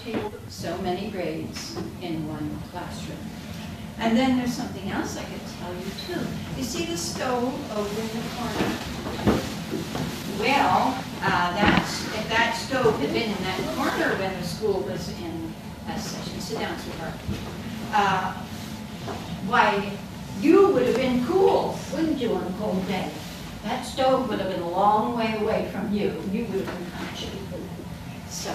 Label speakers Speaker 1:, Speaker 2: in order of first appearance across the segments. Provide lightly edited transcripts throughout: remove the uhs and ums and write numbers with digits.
Speaker 1: table, so many grades in one classroom. And then there's something else I could tell you too. You see the stove over in the corner? Well, if that stove had been in that corner when the school was in session, sit down, sweetheart. Why, you would have been cool, wouldn't you, on a cold day? That stove would have been a long way away from you. You would have been kind of chilly. So,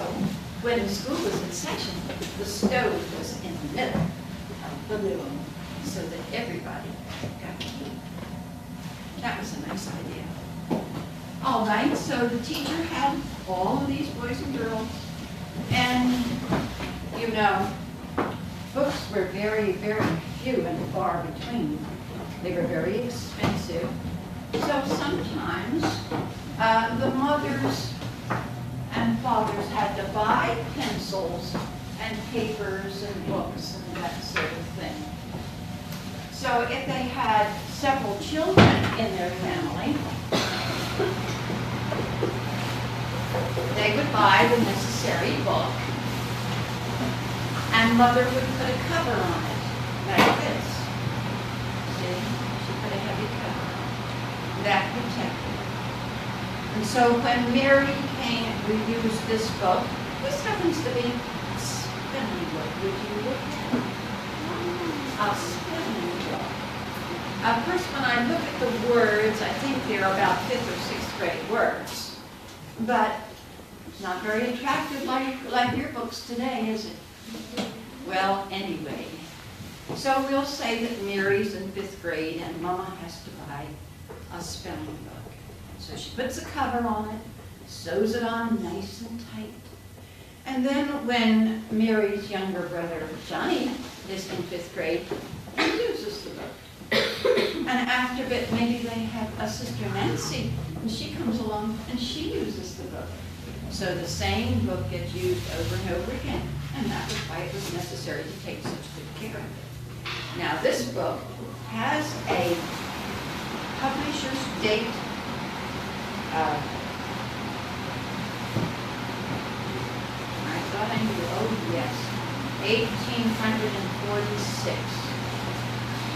Speaker 1: when the school was in session, the stove was in the middle of the room so that everybody got to eat. That was a nice idea. All right, so the teacher had all of these boys and girls, and, you know, books were very, very few and far between. They were very expensive. So sometimes the mothers and fathers had to buy pencils and papers and books and that sort of thing. So if they had several children in their family, they would buy the necessary book, and mother would put a cover on it, like this. See? She put a heavy cover on it. That protected it. And so when Mary came and reused this book, this happens to be a spelling book. Would you look at it? A spelling book. Of course, when I look at the words, I think they're about 5th or 6th grade words. But not very attractive like your books today, is it? Well, anyway. So we'll say that Mary's in 5th grade and Mama has to buy a spelling book. So she puts a cover on it, sews it on nice and tight. And then when Mary's younger brother, Johnny, is in 5th grade, he uses the book. And after a bit, maybe they have a sister, Nancy, and she comes along and she uses the book. So the same book gets used over and over again. And that was why it was necessary to take such good care of it. Now this book has a publisher's date I thought I knew, oh yes, 1846.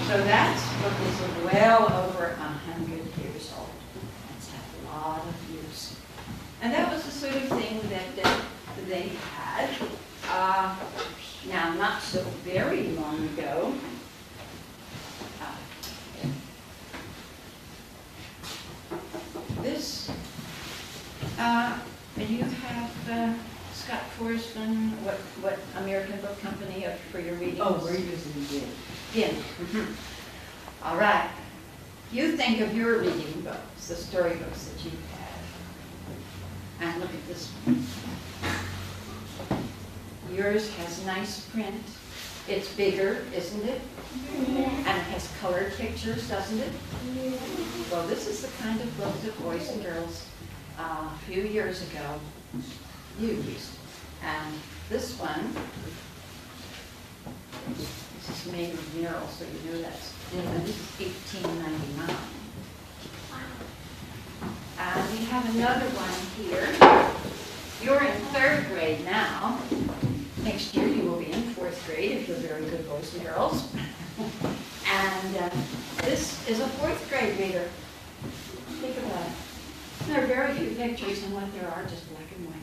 Speaker 1: So that book is well over 100 years old. It's had a lot of use. And that was the sort of thing that they had. Now, not so very long ago, you have Scott Forsman, what American Book Company for your readings?
Speaker 2: Oh, we're using Gin.
Speaker 1: Gin. Mm-hmm. All right. You think of your reading books, the storybooks that you've had. And look at this one. Yours has nice print. It's bigger, isn't it?
Speaker 3: Yeah.
Speaker 1: And it has colored pictures, doesn't it?
Speaker 3: Yeah.
Speaker 1: Well, this is the kind of book that boys and girls a few years ago used. And this one, this is made of mineral, so you know that's, this is 1899. And we have another one here. You're in 3rd grade now. Next year you will be in 4th grade if you're very good boys and girls. And this is a 4th grade reader. Think about it. There are very few pictures, and what there are just black and white.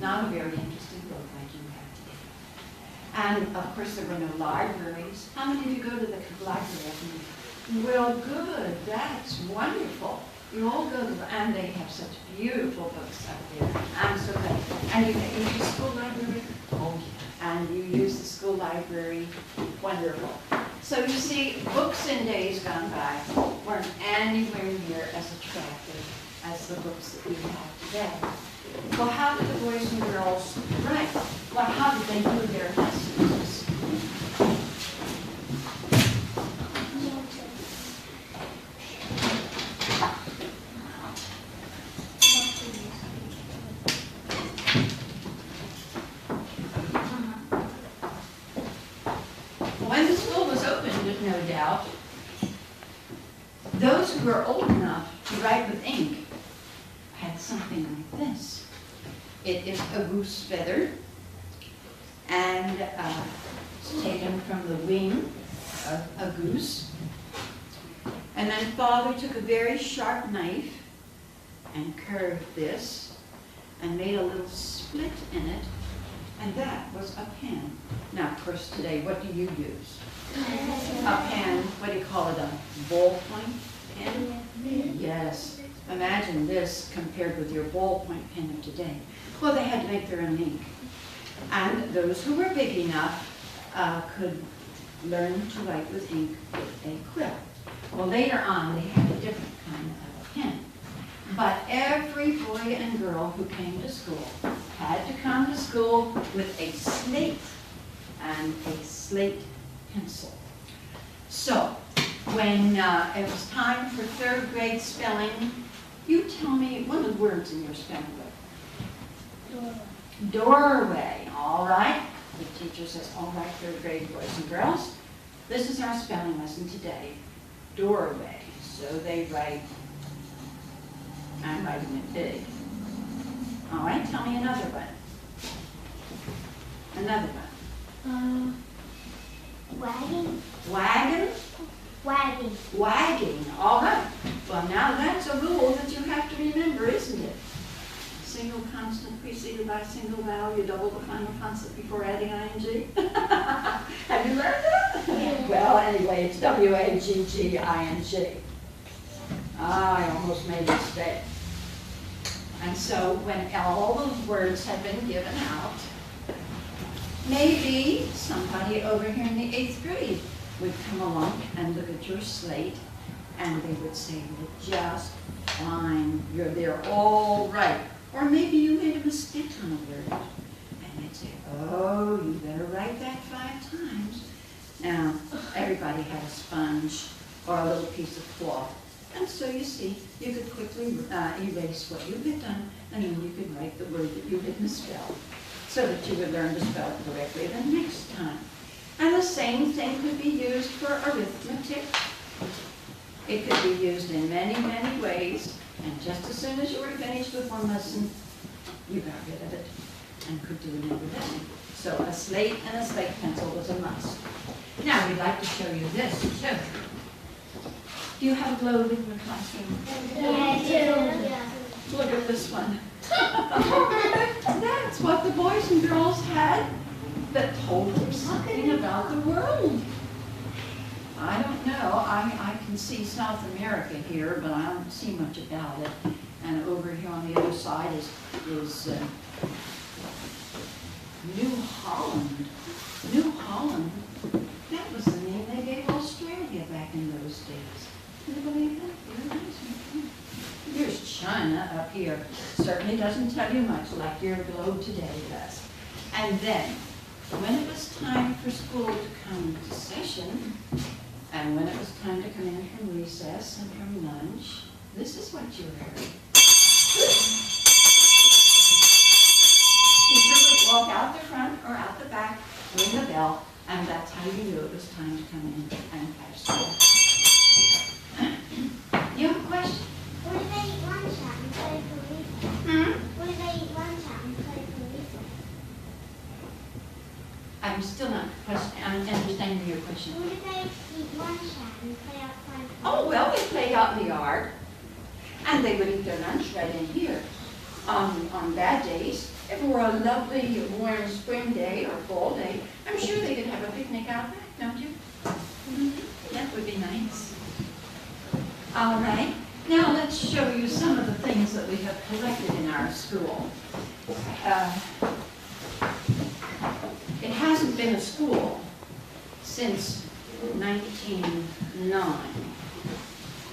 Speaker 1: Not a very interesting book like you have today. And of course there were no libraries. How many of you go to the library? Well, good. That's wonderful. You all go to, and they have such beautiful books up there. I'm so glad. And you use the school library? Oh, yeah. And you use the school library. Wonderful. So you see, books in days gone by weren't anywhere near as attractive as the books that we have today. Well, how did the boys and girls write? Well, how did they do their lessons? When the school was opened, no doubt, those who were old enough to write with ink had something like this. It is a goose feather, and it's taken from the wing of a goose. And then Father took a very sharp knife and curved this and made a little split in it, and that was a pen. Now, of course, today, what do you use? A pen, what do you call it, a ballpoint pen? Yes. Imagine this compared with your ballpoint pen of today. Well, they had to make their own ink. And those who were big enough could learn to write with ink with a quill. Well, later on, they had a different kind of pen. But every boy and girl who came to school had to come to school with a slate and a slate pencil. So, when it was time for 3rd grade spelling, you tell me one of the words in your spelling book.
Speaker 2: Doorway.
Speaker 1: Doorway, all right. The teacher says, all right, 3rd grade boys and girls, this is our spelling lesson today. Doorway. So they write, I'm writing it big. All right, tell me another one. Another one.
Speaker 2: Wagon.
Speaker 1: Wagon?
Speaker 2: Wagon.
Speaker 1: Wagging, all right. Well, now that's a rule that you have to remember, isn't it? Single constant preceded by single vowel, you double the final consonant before adding ing. Have you learned that?
Speaker 2: Yeah.
Speaker 1: Well, anyway, it's W-A-G-G-I-N-G. I almost made a mistake. And so when all those words had been given out, maybe somebody over here in the 8th grade would come along and look at your slate, and they would say, you're just fine, they're all right. Or maybe you made a mistake on a word, and they'd say, oh, you better write that 5 times. Now, everybody had a sponge or a little piece of cloth, and so you see, you could quickly erase what you had done, and then you could write the word that you had misspelled, so that you would learn to spell it correctly the next time. And the same thing could be used for arithmetic. It could be used in many, many ways. And just as soon as you were finished with one lesson, you got rid of it and could do another lesson. So a slate and a slate pencil was a must. Now we'd like to show you this too. Do you have a globe in your classroom?
Speaker 2: Yeah, I
Speaker 1: Look at this one. That's what the boys and girls had that told them something about the world. I don't know. I can see South America here, but I don't see much about it. And over here on the other side is New Holland. New Holland. That was the name they gave Australia back in those days. Can you believe that? Here's China up here. Certainly doesn't tell you much like your globe today does. And then, when it was time for school to come to session, and when it was time to come in from recess and from lunch, this is what you heard. Teacher would walk out the front or out the back, ring the bell, and that's how you knew it was time to come in and have school. You have a question?
Speaker 2: What did they eat lunch at and play for recess? What did they eat lunch at and play for recess?
Speaker 1: I'm still not understanding your question.
Speaker 2: What did they eat lunch at and play outside for
Speaker 1: Oh, well, they played out in the yard, and they would eat their lunch right in here. On bad days, if it were a lovely warm spring day or fall day, I'm sure they could have a picnic out back, don't you? That would be nice. All right, now let's show you some of the things that we have collected in our school. It hasn't been a school since 1909.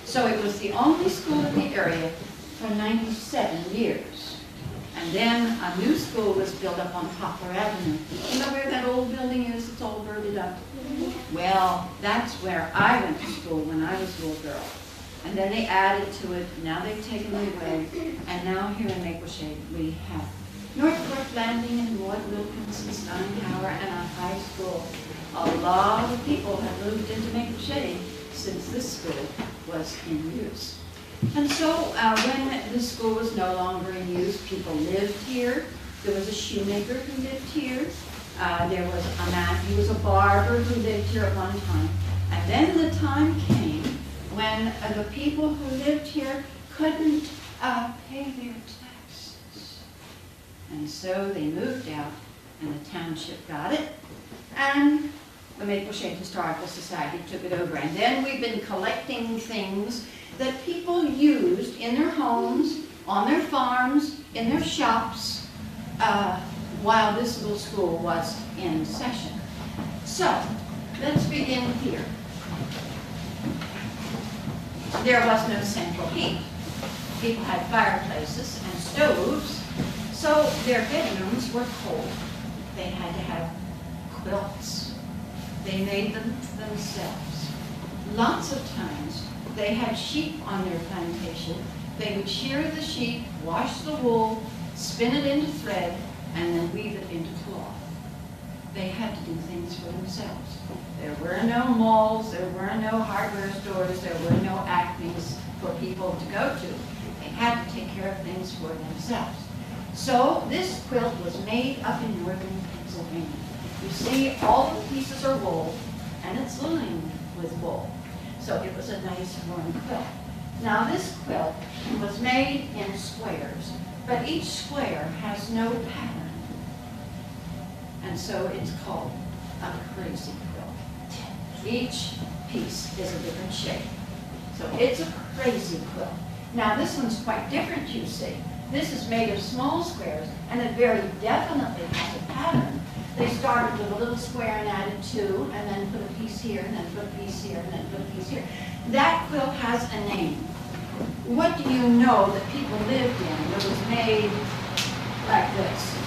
Speaker 1: So it was the only school in the area for 97 years. And then a new school was built up on Poplar Avenue. You know where that old building is that's all boarded up? Well, that's where I went to school when I was a little girl. And then they added to it, now they've taken it away, and now here in Maple Shade we have Northport Landing and Ward Wilkins and Steinhauer and our high school. A lot of people have moved into Maple Shade since this school was in use. And so when the school was no longer in use, people lived here, There was a shoemaker who lived here. There was a man, he was a barber who lived here at one time. And then the time came when the people who lived here couldn't pay their taxes. And so they moved out, and the township got it, and the Maple Shade Historical Society took it over. And then we've been collecting things that people used in their homes, on their farms, in their shops, while this little school was in session. So, let's begin here. There was no central heat. People had fireplaces and stoves, so their bedrooms were cold. They had to have quilts. They made them themselves. Lots of times, they had sheep on their plantation. They would shear the sheep, wash the wool, spin it into thread, and then weave it into cloth. They had to do things for themselves. There were no malls, there were no hardware stores, there were no Acmes for people to go to. They had to take care of things for themselves. So this quilt was made up in northern Pennsylvania. You see, all the pieces are wool, and it's lined with wool. So it was a nice warm quilt. Now this quilt was made in squares, but each square has no pattern. And so it's called a crazy quilt. Each piece is a different shape. So it's a crazy quilt. Now this one's quite different, you see. This is made of small squares, and it very definitely has a pattern. They started with a little square and added two, and then put a piece here, and then put a piece here, and then put a piece here. That quilt has a name. What do you know that people lived in that was made like this?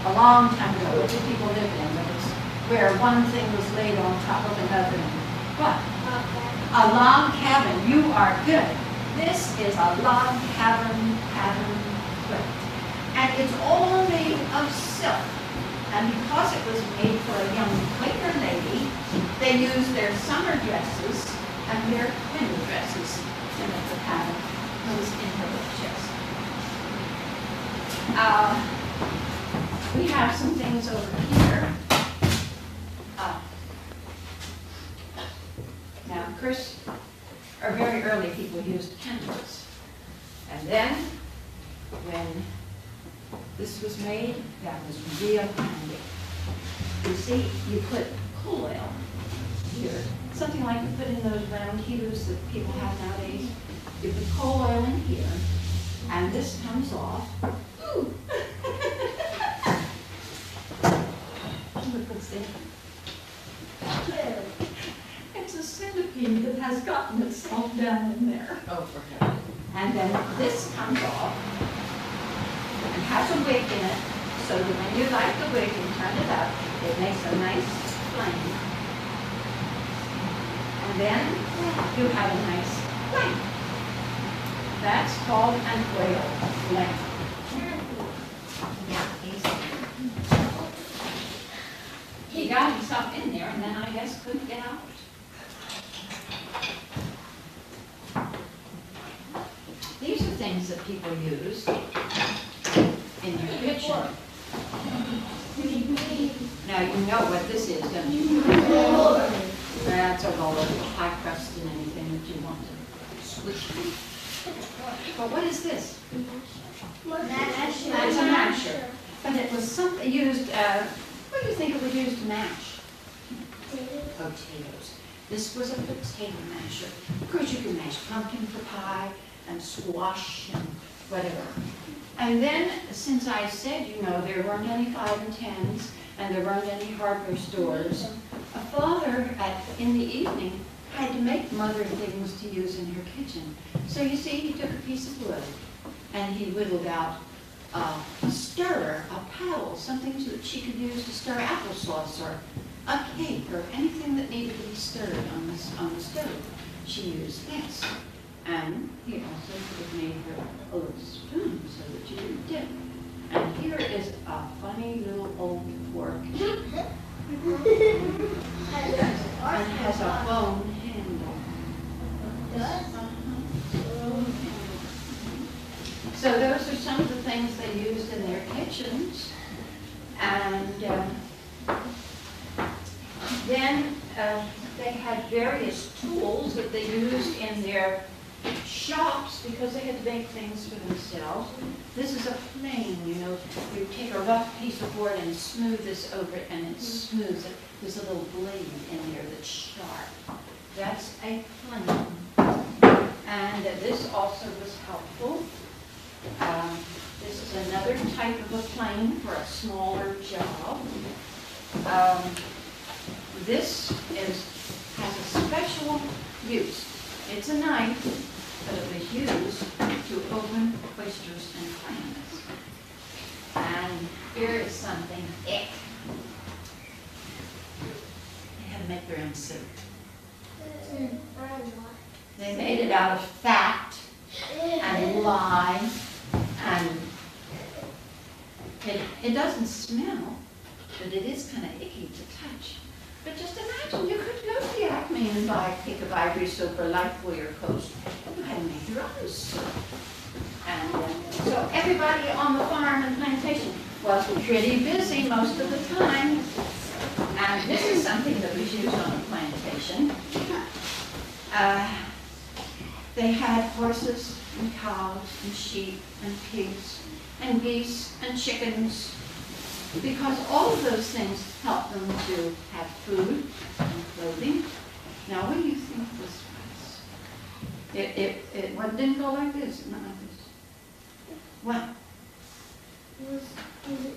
Speaker 1: A long time ago, what did people live in? That was where one thing was laid on top of another. What? A log cabin. You are good. This is a log cabin quilt. And it's all made of silk. And because it was made for a young Quaker lady, they used their summer dresses and their winter dresses to make the pattern that was in her chest. We have some things over here. Now, of course, our very early people used candles. And then, when this was made, that was real handy. You see, you put coal oil here, something like you put in those round heaters that people have nowadays. You put coal oil in here, and this comes off. Ooh! Look what's in it. It's a centipede that has gotten itself down in there.
Speaker 3: Oh, for heaven.
Speaker 1: And then this comes off and has a wick in it, so that when you light the wick and turn it up, it makes a nice flame. And then you have a nice flame. That's called an oil lamp. Yeah, easy. He got himself in there and then I guess couldn't get out. These are things that people use in their kitchen. Now you know what this is, don't you? That's a roll of high crust and anything that you want to squish. But what is this? That's a masher. But it was something used, what do you think it was used to mash? Potatoes. This was a potato masher. Of course you can mash pumpkin for pie and squash and whatever. And then, since I said, you know, there weren't any 5 and 10s and there weren't any hardware stores, a father in the evening had to make mother things to use in her kitchen. So you see, he took a piece of wood and he whittled out a stirrer, a paddle, something that she could use to stir applesauce or a cake or anything that needed to be stirred on the stove. She used this. And he also could have made her a little spoon so that she could dip. And here is a funny little old fork. And has a bone handle. So those are some of the things they used in instructions. And then they had various tools that they used in their shops because they had to make things for themselves. This is a plane, you know. You take a rough piece of board and smooth this over it, and it smooths it. There's a little blade in there that's sharp. That's a plane. And this also was helpful. This is another type of a plane for a smaller job. This has a special use. It's a knife, but it was used to open oysters and clams. And here is something ick. They had to make their own soup. They made it out of fat and lye, and it doesn't smell, but it is kind of icky to touch. But just imagine, you could go to the Acme and buy a cake of ivory soap or Lifebuoy or Coast. You had to make your own soup. And so everybody on the farm and plantation was pretty busy most of the time. And this is something that was used on a plantation. They had horses and cows and sheep and pigs and geese and chickens, because all of those things help them to have food and clothing. Now, what do you think this was? It didn't go like this, not like this. What?
Speaker 2: Was it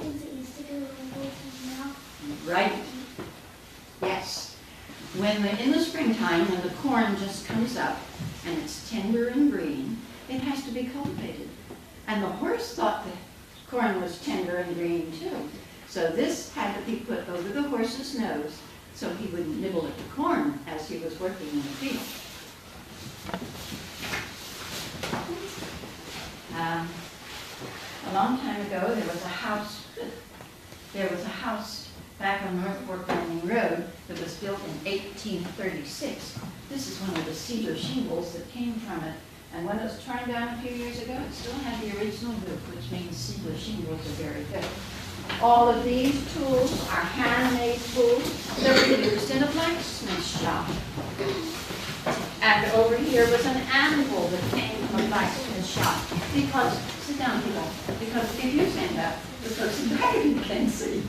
Speaker 2: things that used to go in horses' mouth?
Speaker 1: Right. Yes. In the springtime, when the corn just comes up and it's tender and green, it has to be cultivated. And the horse thought the corn was tender and green too. So this had to be put over the horse's nose so he wouldn't nibble at the corn as he was working in the field. A long time ago, there was a house back on North Fork Landing Road that was built in 1836. This is one of the cedar shingles that came from it. And when it was torn down a few years ago, it still had the original roof, which means cedar shingles are very good. All of these tools are handmade tools that were used in a blacksmith shop. And over here was an anvil that came from a blacksmith shop. Because, sit down people, because if you stand up, the person behind you can see.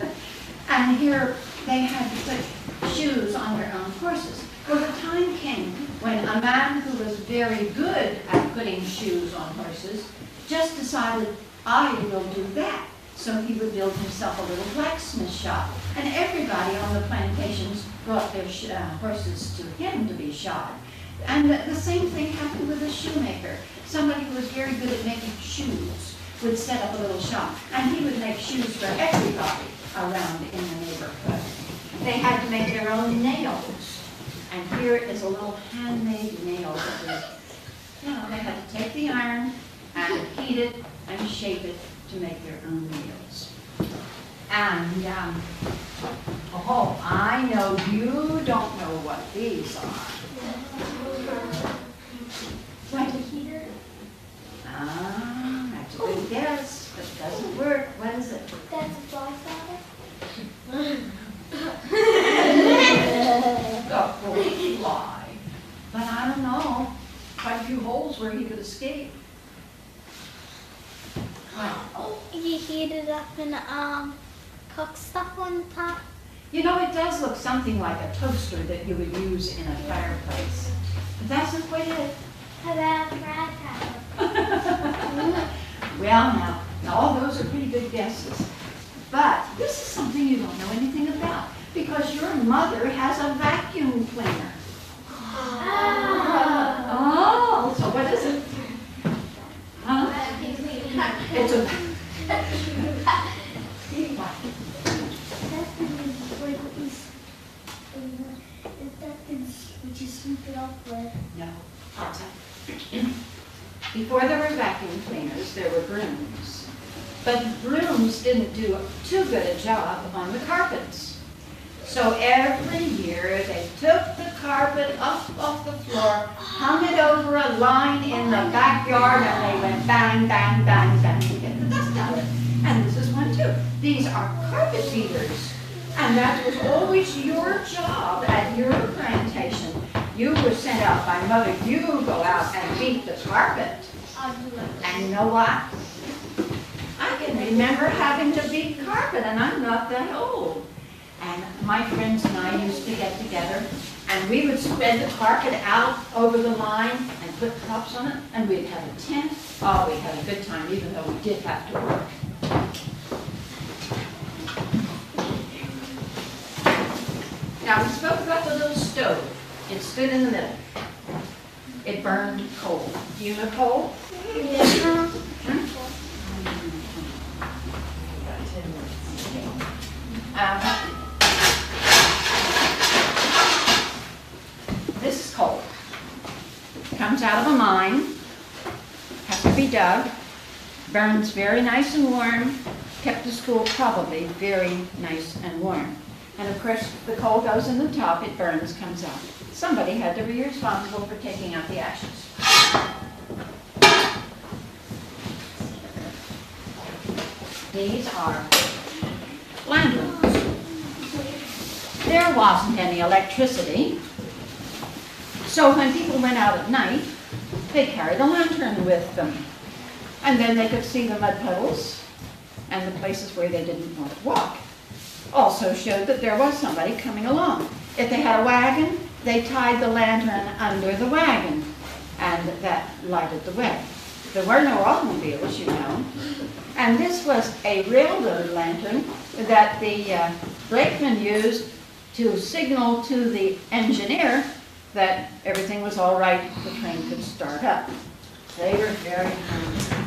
Speaker 1: And here they had to put shoes on their own horses. Well, the time came when a man who was very good at putting shoes on horses just decided, I will do that. So he would build himself a little blacksmith shop. And everybody on the plantations brought their horses to him to be shod. And the same thing happened with a shoemaker. Somebody who was very good at making shoes would set up a little shop. And he would make shoes for everybody around in the neighborhood. They had to make their own nails. And here is a little handmade nail that was, they had to take the iron and heat it and shape it to make their own nails. And, I know you don't know what these are. What? That's a good guess, but it doesn't work. What is it?
Speaker 2: That's a fly swatter?
Speaker 1: The fly. But I don't know. Quite a few holes where he could escape.
Speaker 2: Oh, you heat it up and cook stuff on the top?
Speaker 1: You know, it does look something like a toaster that you would use in a fireplace. But that's not quite it.
Speaker 2: How about a fry pan?
Speaker 1: Well, now all those are pretty good guesses. But this is something you don't know anything about, because your mother has a vacuum cleaner. Oh, so what is it? Huh? It's a...
Speaker 2: Would you sweep it off with?
Speaker 1: No, I'll tell you. Before there were vacuum cleaners, there were brooms. But brooms didn't do too good a job on the carpets. So every year they took the carpet off the floor, hung it over a line in the backyard, and they went bang, bang, bang, bang to get the dust out of it. And these are carpet beaters. And that was always your job at your plantation. You were sent out by mother. You go out and beat the carpet. And you know what? I can remember having to beat carpet, and I'm not that old. And my friends and I used to get together, and we would spread the carpet out over the line and put props on it, and we'd have a tent. Oh, we had a good time, even though we did have to work. Now, we spoke about the little stove. It stood in the middle. It burned coal. Do you know coal?
Speaker 2: Yeah.
Speaker 1: This is coal. Comes out of a mine, has to be dug, burns very nice and warm, kept the school probably very nice and warm. And of course, the coal goes in the top, it burns, comes out. Somebody had to be responsible for taking out the ashes. These are lanterns. There wasn't any electricity, so when people went out at night, they carried a lantern with them. And then they could see the mud puddles and the places where they didn't want to walk. Also showed that there was somebody coming along. If they had a wagon, they tied the lantern under the wagon, and that lighted the way. There were no automobiles, you know. And this was a railroad lantern that the brakeman used to signal to the engineer that everything was all right, the train could start up. They were very hungry.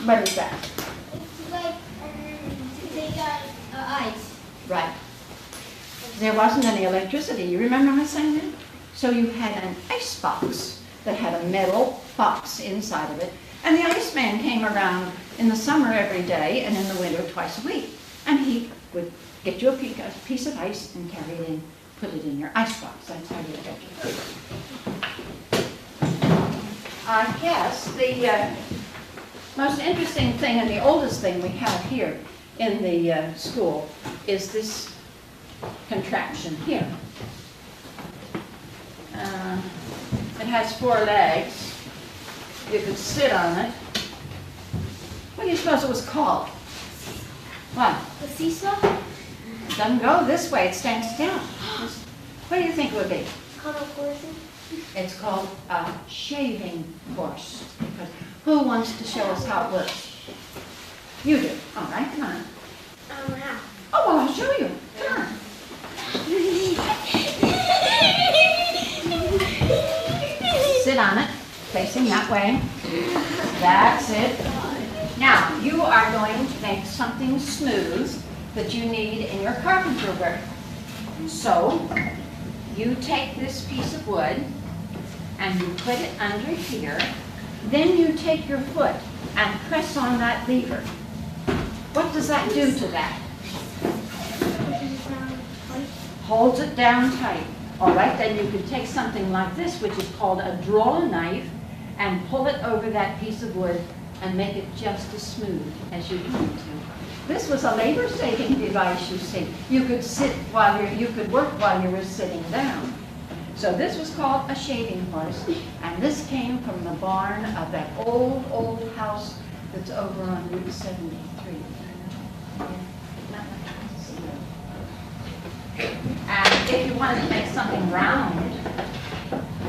Speaker 1: What is that?
Speaker 2: It's like they got ice.
Speaker 1: Right. There wasn't any electricity. You remember I saying that? So you had an ice box that had a metal box inside of it. And the iceman came around in the summer every day and in the winter twice a week. And he would get you a piece of ice and carry it in, put it in your ice box. That's how you get your food. I guess the most interesting thing and the oldest thing we have here in the school is this contraption here. It has 4 legs. You could sit on it. What do you suppose it was called? What?
Speaker 2: The seesaw?
Speaker 1: It doesn't go this way, it stands down. What do you think it would be?
Speaker 2: Called a horse.
Speaker 1: It's called a shaving horse. Because who wants to show us how it works? You do. All right, come on.
Speaker 2: How?
Speaker 1: Oh, well, I'll show you. Come on. Sit on it, facing that way. That's it. Now, you are going to make something smooth that you need in your carpenter work. So, you take this piece of wood and you put it under here. Then you take your foot and press on that lever. What does that do to that? Holds it down tight. All right, then you can take something like this, which is called a draw knife, and pull it over that piece of wood and make it just as smooth as you want to. This was a labor-saving device, you see. You could sit while you could work while you were sitting down. So this was called a shaving horse, and this came from the barn of that old house that's over on Route 73. And if you wanted to make something round,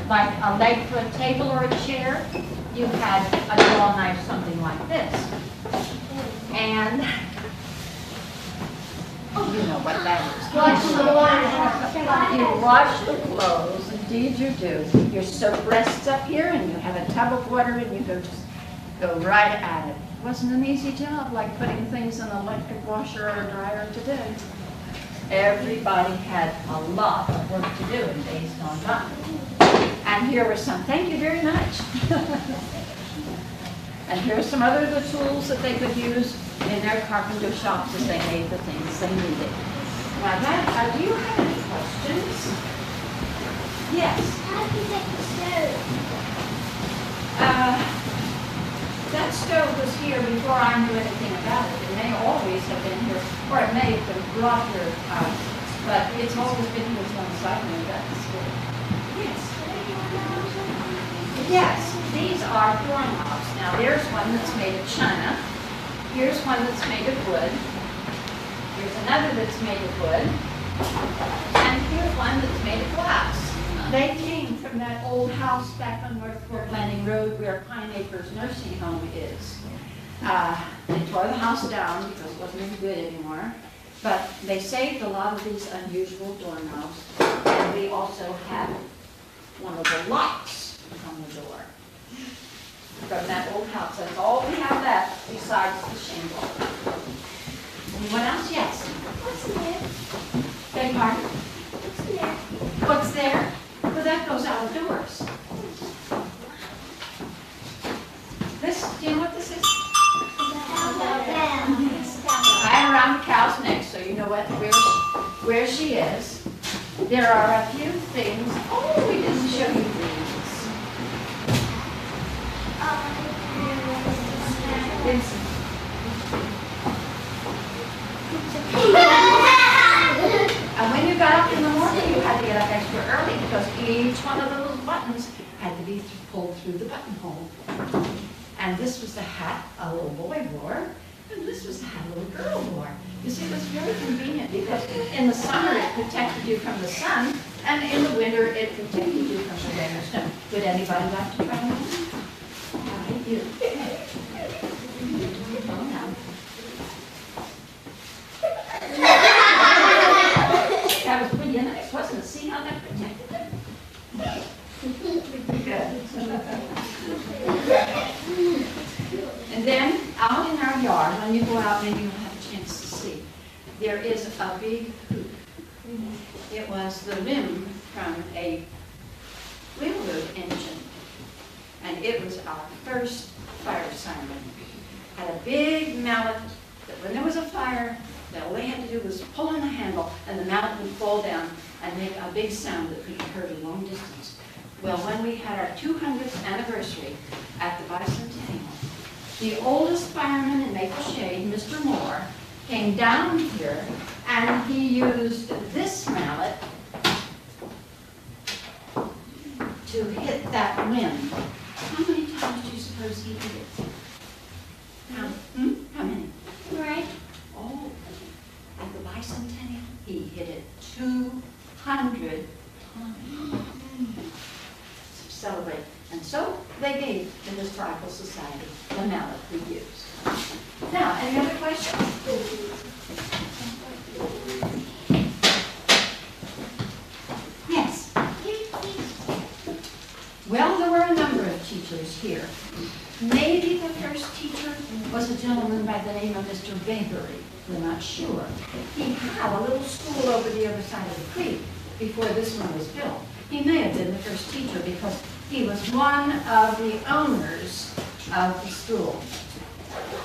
Speaker 1: like a leg for a table or a chair, you had a draw knife, something like this. And you know what that is. You wash the clothes, indeed you do. Your soap rests up here and you have a tub of water and you just go right at it. It wasn't an easy job like putting things in an electric washer or dryer today. Everybody had a lot of work to do in days gone by. And here were some, thank you very much. And here's some other of the tools that they could use in their carpenter shops as they made the things they needed. Now that, do you have any questions? Yes.
Speaker 2: How do you make the stove?
Speaker 1: That stove was here before I knew anything about it. It may always have been here, or it may have been brought here, but it's always been here as long as I've known that school. Yes. Yes, these are doorknobs. Now there's one that's made of china. Here's one that's made of wood. Here's another that's made of wood. And here's one that's made of glass. They came from that old house back on North Fort Landing Road where Pine Acres Nursing Home is. They tore the house down because it wasn't any good anymore. But they saved a lot of these unusual doorknobs. And we also have one of the locks on the door from that old house. That's all we have left besides the shingle. Anyone else? Yes.
Speaker 2: What's there?
Speaker 1: Beg pardon?
Speaker 2: What's there?
Speaker 1: What's there? Well, that goes outdoors. This, do you know what this is? I am around the cow's neck, so you know where she is. There are a few things. Oh, we didn't show you these. And when you got up in the morning, you had to get up extra early because each one of the little buttons had to be pulled through the buttonhole. And this was the hat a little boy wore, and this was the hat a little girl wore. You see, it was very convenient because in the summer it protected you from the sun, and in the winter it protected you from the rain or snow. Would anybody like to try one? I do. Oh, no. That was pretty nice, wasn't it? See how that protected it? Good. And then out in our yard, when you go out, maybe you'll have a chance to see, there is a big hoop. It was the rim from a railroad engine. And it was our first fire siren. Had a big mallet that when there was a fire, all they had to do was pull on the handle and the mallet would fall down and make a big sound that could be heard a long distance. Well, when we had our 200th anniversary at the Bicentennial, the oldest fireman in Maple Shade, Mr. Moore, came down here and he used this mallet to hit that rim. How many times do you suppose he did it? How many?
Speaker 2: Right.
Speaker 1: Oh, at the Bicentennial, he hit it 200 times. To celebrate. And so they gave the Historical Society the mallet we used. Now, any other questions? Yes. Well, there were a number of teachers here. Maybe the first teacher was a gentleman by the name of Mr. Baybury. We're not sure. He had a little school over the other side of the creek before this one was built. He may have been the first teacher because he was one of the owners of the school.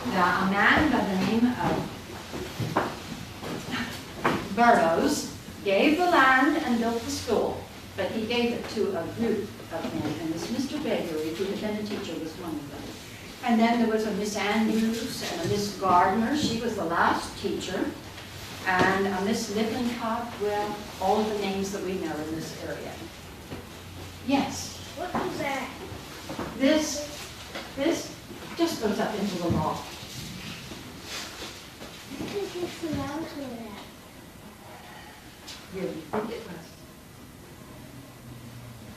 Speaker 1: Now, a man by the name of Burroughs gave the land and built the school, but he gave it to a group of men, and this Mr. Baybury, who had been a teacher, was one of them. And then there was a Miss Andrews and a Miss Gardner. She was the last teacher. And a Miss Lippincott, well, all of the names that we know in this area. Yes?
Speaker 2: What was that?
Speaker 1: This just goes up into the loft.
Speaker 2: I think it's the mouse for that.
Speaker 1: Where do you think it was?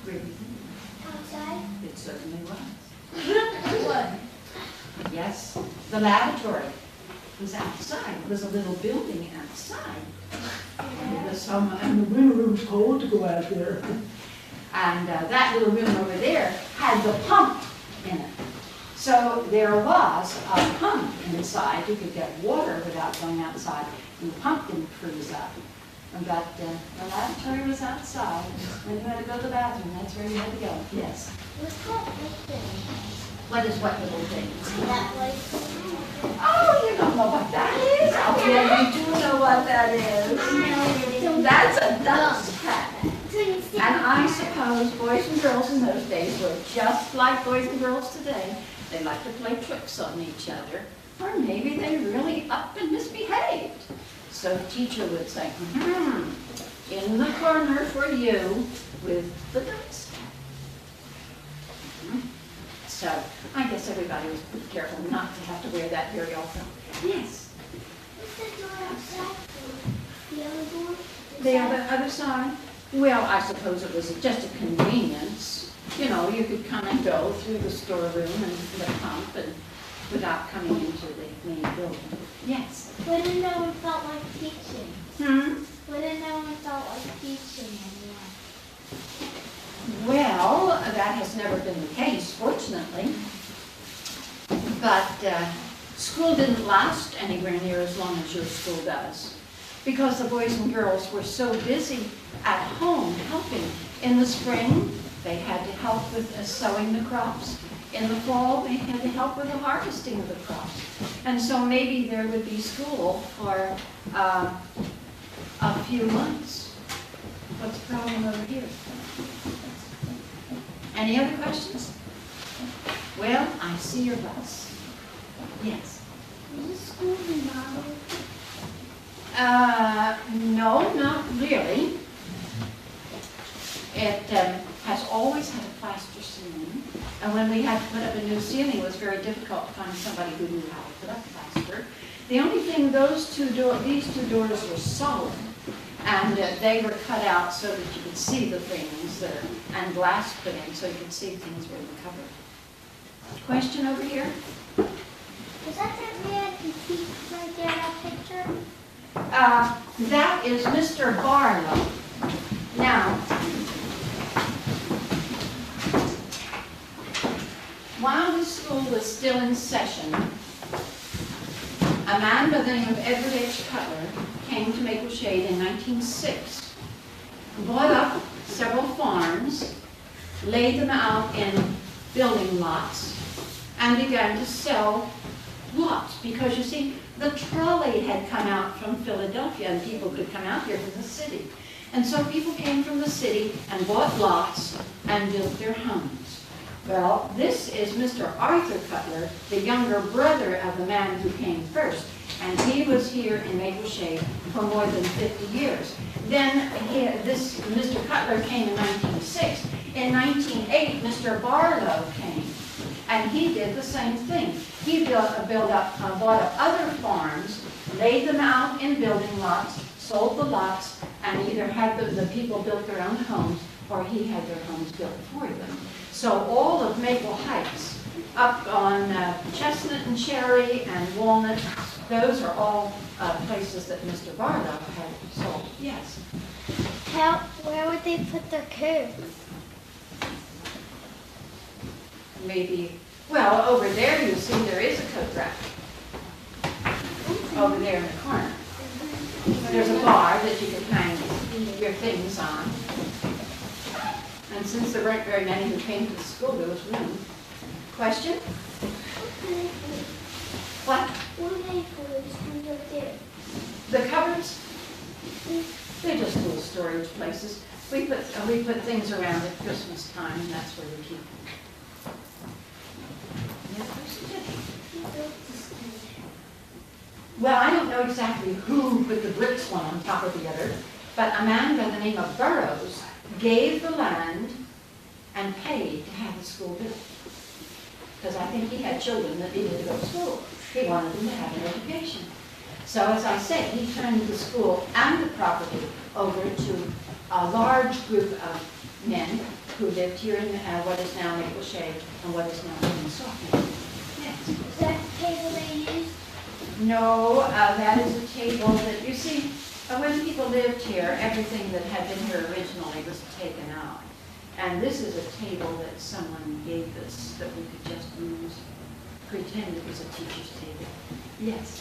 Speaker 1: Where do you think it
Speaker 2: Outside?
Speaker 1: was? It certainly was.
Speaker 2: What?
Speaker 1: Yes, the lavatory was outside. It was a little building outside. And the winter room was cold to go out there. And that little room over there had the pump in it. So there was a pump inside. You could get water without going outside. And the pump didn't freeze up. But the lavatory was outside. When you had to go to the bathroom, that's where you had to go. Yes.
Speaker 2: What's that thing?
Speaker 1: What is what little thing?
Speaker 2: That was.
Speaker 1: Oh, you don't know what that is? Oh, yeah, you do know what that is. That's a dust hat. And I suppose suppose boys and girls in those days were just like boys and girls today. They liked to play tricks on each other, or maybe they really up and misbehaved. So the teacher would say, in the corner for you with the dice. So I guess everybody was pretty careful not to have to wear that very often. Yes?
Speaker 2: What's the door outside for? The other door?
Speaker 1: The other side? Well, I suppose it was just a convenience. You know, you could come and go through the storeroom and the pump and without coming into the main building. Yes?
Speaker 2: When did no one felt like teaching? When did no one felt like teaching anyone?
Speaker 1: Well, that has never been the case, fortunately. But school didn't last anywhere near as long as your school does, because the boys and girls were so busy at home helping. In the spring, they had to help with sowing the crops. In the fall, they had to help with the harvesting of the crops. And so maybe there would be school for a few months. What's the problem over here? Any other questions? Well, I see your bus. Yes?
Speaker 2: Was the school remodeled?
Speaker 1: No, not really. It has always had a plaster ceiling, and when we had to put up a new ceiling, it was very difficult to find somebody who knew how to put up plaster. The only thing, these two doors were solid, and they were cut out so that you could see the things there, and glass put in so you could see things were in the cupboard. Question over here?
Speaker 2: Was that man who teaches right there, that picture?
Speaker 1: That is Mr. Barlow. Now, while the school was still in session, a man by the name of Edith Cutler came to Maple Shade in 1906, bought up several farms, laid them out in building lots, and began to sell lots. Because you see, the trolley had come out from Philadelphia, and people could come out here from the city. And so people came from the city and bought lots and built their homes. Well, this is Mr. Arthur Cutler, the younger brother of the man who came first. And he was here in Maple Shade for more than 50 years. Then this Mr. Cutler came in 1906. In 1908, Mr. Barlow came. And he did the same thing. He bought up other farms, laid them out in building lots, sold the lots, and either had the people built their own homes, or he had their homes built for them. So all of Maple Heights, up on Chestnut and Cherry and Walnut, those are all places that Mr. Barlow had sold. Yes?
Speaker 2: Where would they put their coat?
Speaker 1: Maybe, well, over there you see there is a coat rack. Over there in the corner. There's a bar that you can hang your things on. And since there weren't very many who came to the school, there was room. Question? What?
Speaker 2: What are they for? Those ones up there?
Speaker 1: The cupboards? They're just little storage places. We put things around at Christmas time, and that's where we keep them. Well, I don't know exactly who put the bricks one on top of the other, but a man by the name of Burroughs gave the land and paid to have the school built. Because I think he had children that needed to go to school. He wanted them to have an education. So as I said, he turned the school and the property over to a large group of men who lived here in what is now Maple Shade and what is now Sophomore. Yes.
Speaker 2: Is that the table they used?
Speaker 1: No, that is a table that, you see, when people lived here, everything that had been here originally was taken out. And this is a table that someone gave us that we could just use, pretend it was a teacher's table. Yes?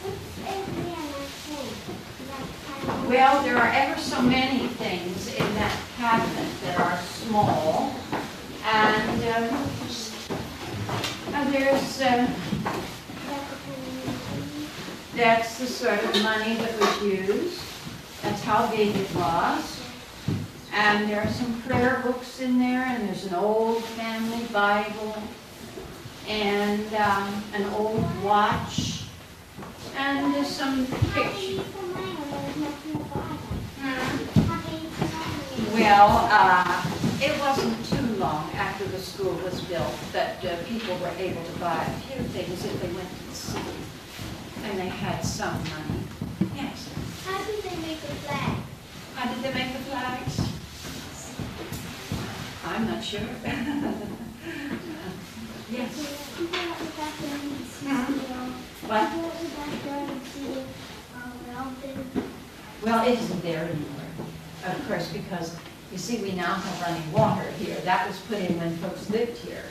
Speaker 2: What's in there, that thing?
Speaker 1: Well, there are ever so many things in that cabinet that are small. And there's, that's the sort of money that was used. That's how big it was. And there are some prayer books in there, and there's an old family Bible, and an old watch, and there's some pictures. Well, it wasn't too long after the school was built that people were able to buy a few things if they went to the city, and they had some money. Yes.
Speaker 2: How did they make the flag?
Speaker 1: How did they make the flags? I'm not sure. Yes. What? Well, it isn't there anymore, of course, because you see, we now have running water here. That was put in when folks lived here.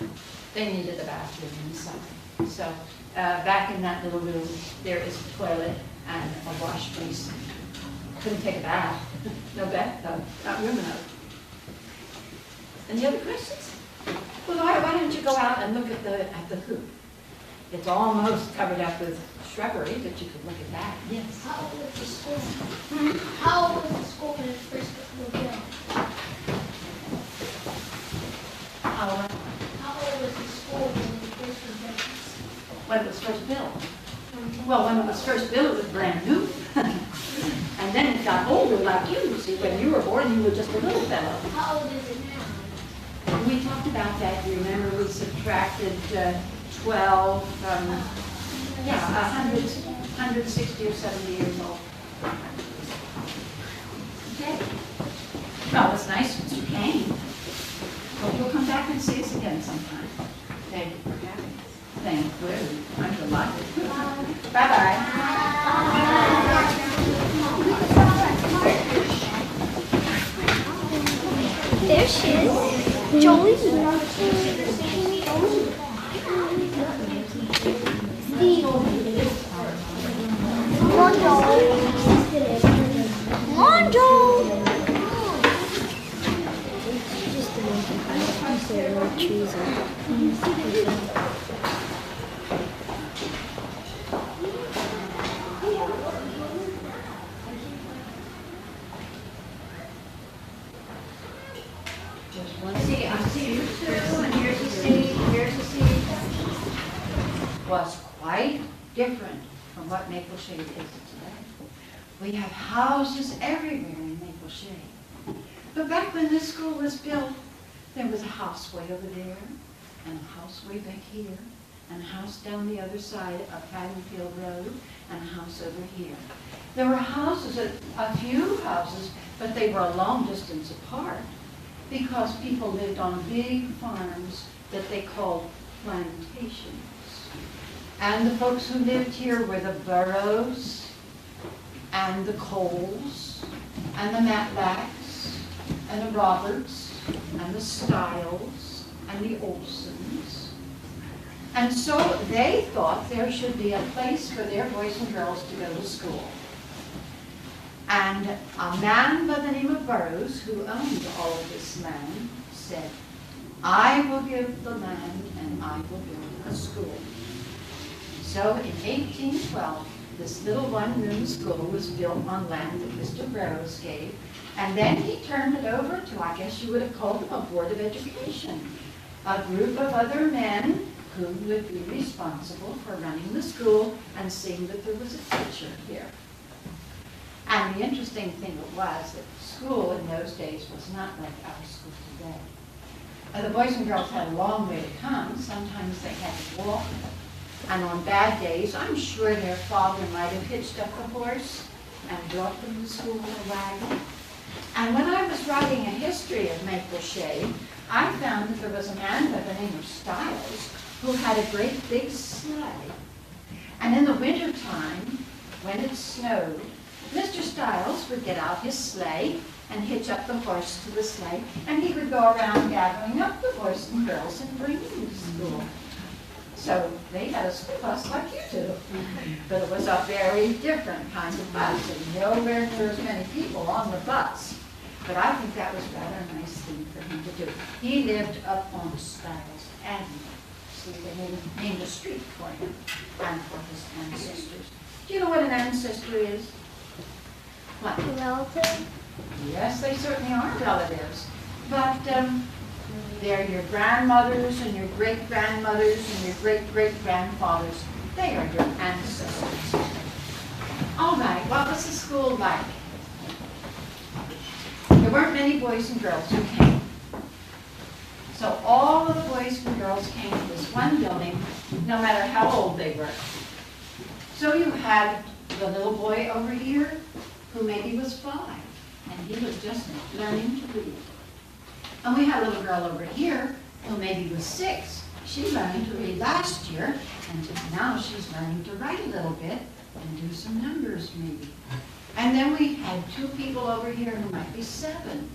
Speaker 1: They needed a bathroom inside. So back in that little room, there is a toilet and a wash basin. Couldn't take a bath. No bathtub, not room enough. Any other questions? Well, why don't you go out and look at the hoop? It's almost covered up with shrubbery, but you could look at that. Yes.
Speaker 2: How old was the school? How old was the school when it first was built? How old was the school when it first was built?
Speaker 1: When it was first built? Well, when it was first built, it was brand new. And then it got older like you. See, when you were born, you were just a little fellow.
Speaker 2: How old is it now?
Speaker 1: We talked about that. You remember we subtracted 12 from, 160 or 70 years old. Okay. Well, it's nice that you came. Hope you'll come back and see us again sometime. Thank you for having us. Thank you. I'm delighted. Bye-bye.
Speaker 2: There she is. Jolie.
Speaker 1: Was quite different from what Maple Shade is today. We have houses everywhere in Maple Shade. But back when this school was built, there was a house way over there, and a house way back here, and a house down the other side of Haddonfield Road, and a house over here. There were houses, a few houses, but they were a long distance apart because people lived on big farms that they called plantations. And the folks who lived here were the Burrows, and the Coles, and the Matlacks, and the Roberts, and the Stiles, and the Olsons. And so they thought there should be a place for their boys and girls to go to school. And a man by the name of Burrows, who owned all of this land, said, I will give the land and I will build a school. So in 1812, this little one-room school was built on land that Mr. Burrows gave, and then he turned it over to, I guess you would have called them, a board of education, a group of other men who would be responsible for running the school and seeing that there was a teacher here. And the interesting thing was that school in those days was not like our school today. The boys and girls had a long way to come. Sometimes they had to walk. And on bad days, I'm sure their father might have hitched up a horse and brought them to school in a wagon. And when I was writing a history of Maple Shade, I found that there was a man by the name of Stiles who had a great big sleigh. And in the wintertime, when it snowed, Mr. Stiles would get out his sleigh and hitch up the horse to the sleigh, and he would go around gathering up the boys and girls and bringing them to school. So they had a school bus like you do, but it was a very different kind of bus, and nowhere near as many people on the bus. But I think that was rather a nice thing for him to do. He lived up on Stiles Avenue, so they named a street for him and for his ancestors. Do you know what an ancestor is? What?
Speaker 2: Relative?
Speaker 1: Yes, they certainly are relatives. But they're your grandmothers and your great-grandmothers and your great-great-grandfathers. They are your ancestors. All right, what was the school like? There weren't many boys and girls who came. So all of the boys and girls came to this one building, no matter how old they were. So you had the little boy over here, who maybe was 5, and he was just learning to read. And we had a little girl over here, who maybe was 6. She learned to read last year, and now she's learning to write a little bit and do some numbers maybe. And then we had 2 people over here who might be 7.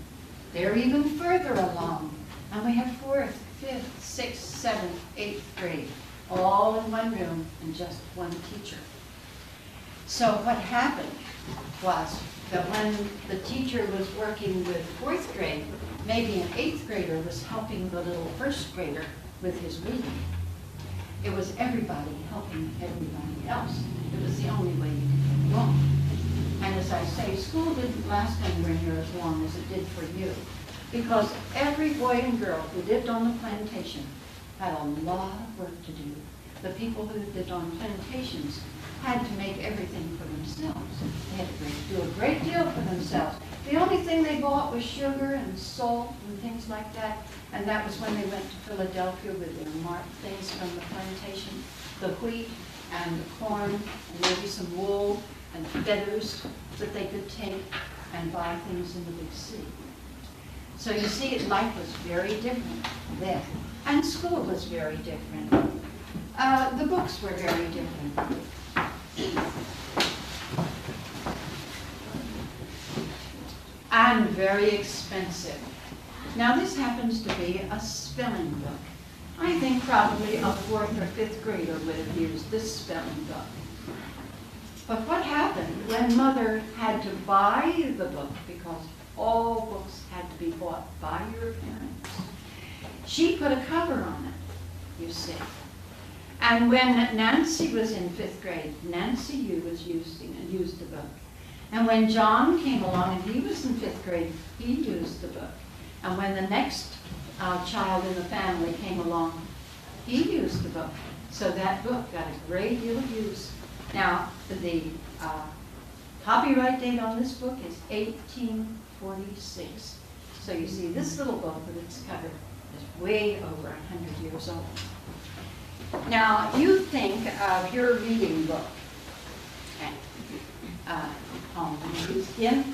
Speaker 1: They're even further along. And we have 4th, 5th, 6th, 7th, 8th grade, all in one room and just one teacher. So what happened was that when the teacher was working with 4th grade, maybe an 8th grader was helping the little 1st grader with his reading. It was everybody helping everybody else. It was the only way you could get along. And as I say, school didn't last anywhere near as long as it did for you, because every boy and girl who lived on the plantation had a lot of work to do. The people who lived on plantations had to make everything for themselves. They had to do a great deal for themselves. The only thing they bought was sugar and salt and things like that, and that was when they went to Philadelphia with their marked things from the plantation, the wheat and the corn, and maybe some wool and feathers that they could take and buy things in the big city. So you see, life was very different then, and school was very different. The books were very different. And very expensive. Now this happens to be a spelling book. I think probably a 4th or 5th grader would have used this spelling book. But what happened when Mother had to buy the book, because all books had to be bought by your parents, she put a cover on it, you see. And when Nancy was in 5th grade, Nancy used the book. And when John came along and he was in 5th grade, he used the book. And when the next child in the family came along, he used the book. So that book got a great deal of use. Now, the copyright date on this book is 1846. So you see, this little book with its cover is way over 100 years old. Now, you think of your reading book. Home. Yes.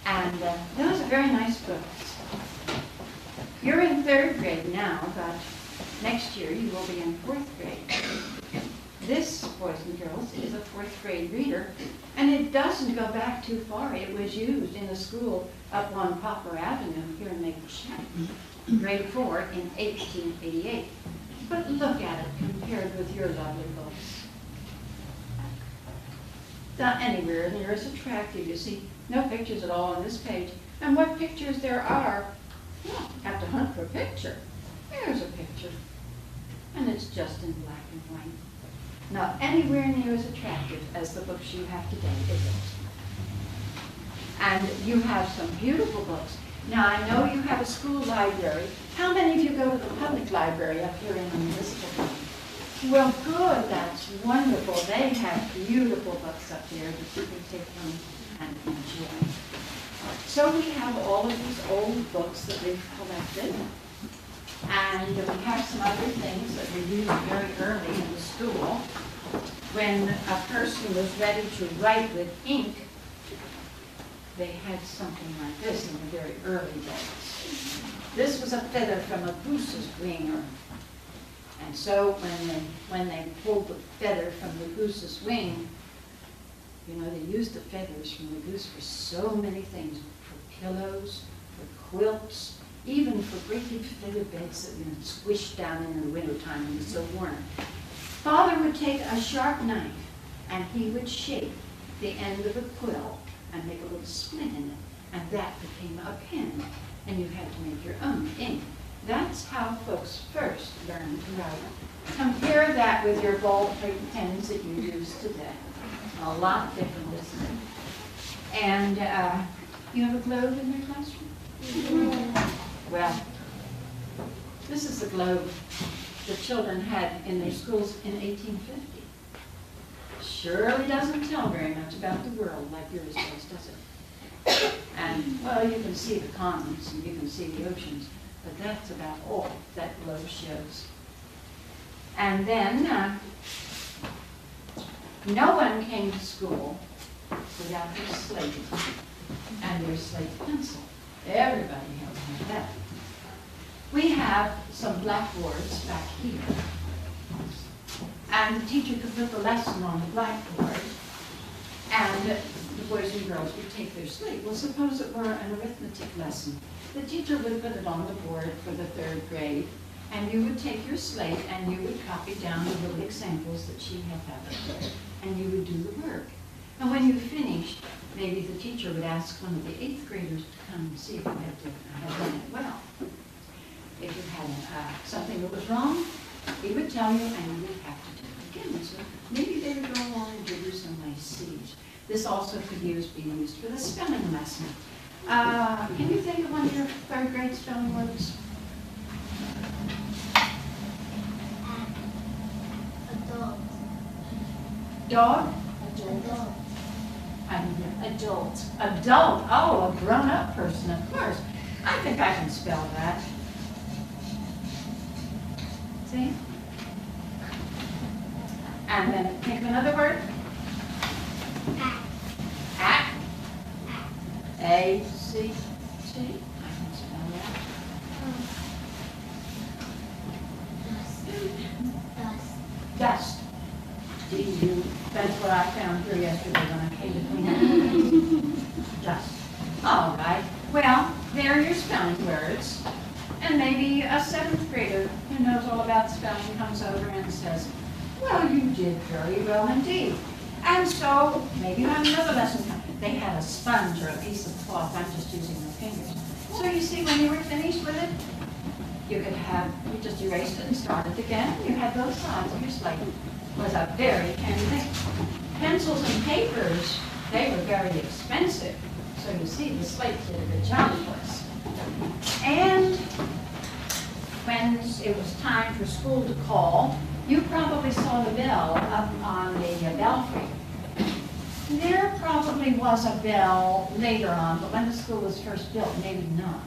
Speaker 1: And those are very nice books. You're in 3rd grade now, but next year you will be in 4th grade. This, boys and girls, is a 4th grade reader, and it doesn't go back too far. It was used in a school up on Poplar Avenue here in Maple Shack, grade 4 in 1888. But look at it compared with your lovely books. Not anywhere near as attractive. You see, no pictures at all on this page. And what pictures there are, well, you have to hunt for a picture. There's a picture. And it's just in black and white. Not anywhere near as attractive as the books you have today, is it? And you have some beautiful books. Now, I know you have a school library. How many of you go to the public library up here in the municipal one? Well, good, that's wonderful. They have beautiful books up there that you can take home and enjoy. So we have all of these old books that we've collected. And we have some other things that were used very early in the school. When a person was ready to write with ink, they had something like this in the very early days. This was a feather from a goose's wing. And so when they pulled the feather from the goose's wing, you know, they used the feathers from the goose for so many things, for pillows, for quilts, even for great big feather beds that were squished down in the wintertime and was so warm. Father would take a sharp knife and he would shape the end of a quill and make a little split in it, and that became a pen, and you had to make your own ink. That's how folks first learned to write. Compare that with your ballpoint pens that you use today. A lot different, isn't it? And you have a globe in your classroom? Well, this is the globe the children had in their schools in 1850. Surely doesn't tell very much about the world like yours does it? And, well, you can see the continents and you can see the oceans, but that's about all that globe shows. And then, no one came to school without their slate and their slate pencil. Everybody had that. We have some blackboards back here. And the teacher could put the lesson on the blackboard, and the boys and girls would take their slate. Well, suppose it were an arithmetic lesson. The teacher would put it on the board for the 3rd grade, and you would take your slate and you would copy down the little examples that she had up there, and you would do the work. And when you finished, maybe the teacher would ask one of the 8th graders to come and see if you had done it well. If you had something that was wrong, he would tell you, and you would have to do it again. So maybe they would go along and give you some nice C's. This also could be used for the spelling lesson. Can you think of one of your 3rd grade spelling words?
Speaker 2: Adult.
Speaker 1: Dog?
Speaker 2: Adult.
Speaker 1: Adult. Adult. Oh, a grown-up person, of course. I think I can spell that. See? And then think of another word. Act. A-C-T. I can spell that. Dust. D-U. That's what I found here yesterday when I came to clean up. Dust. All right. Well, there are your spelling words. And maybe a 7th grader who knows all about spelling comes over and says, well, you did very well indeed. And so maybe you have another lesson. They had a sponge or a piece of cloth. I'm just using my fingers. So you see, when you were finished with it, you just erased it and started again. You had both sides of your slate. It was a very handy thing. Pencils and papers, they were very expensive. So you see, the slate did a good job for us. And when it was time for school to call, you probably saw the bell up on the belfry. There probably was a bell later on, but when the school was first built, maybe not.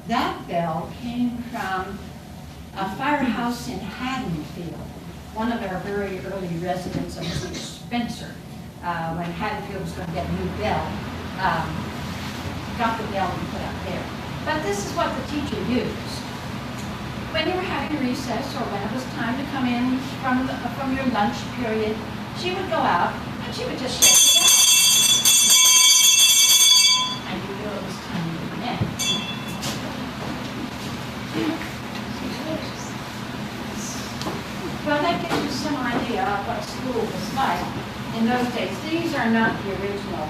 Speaker 1: That bell came from a firehouse in Haddonfield. One of our very early residents, Mr. Spencer, when Haddonfield was going to get a new bell, got the bell and put up there. But this is what the teacher used. When you were having recess or when it was time to come in from your lunch period, she would go out and she would just shake the bell. And you knew it was time to come in. Well, that gives you some idea of what school was like in those days. These are not the original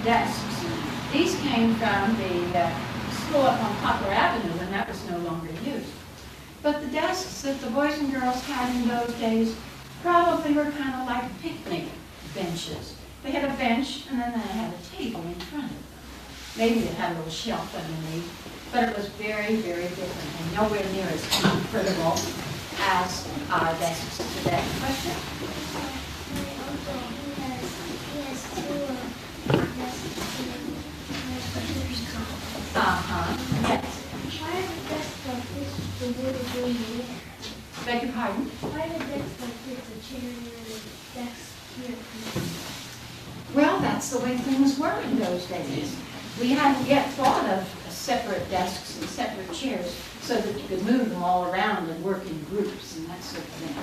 Speaker 1: desks. These came from the school up on Poplar Avenue when that was no longer used. But the desks that the boys and girls had in those days probably were kind of like picnic benches. They had a bench and then they had a table in front of them. Maybe it had a little shelf underneath, but it was very, very different and nowhere near as comfortable as our desks today. Question?
Speaker 2: My uncle, he has 2 desks in computer's conference.
Speaker 1: Yes.
Speaker 2: Why are the desks like this the wood is really made?
Speaker 1: Beg your pardon?
Speaker 2: Why are the desks like this, a chair here and a desk here?
Speaker 1: Well, that's the way things were in those days. We hadn't yet thought of separate desks and separate chairs so that you could move them all around and work in groups and that sort of thing.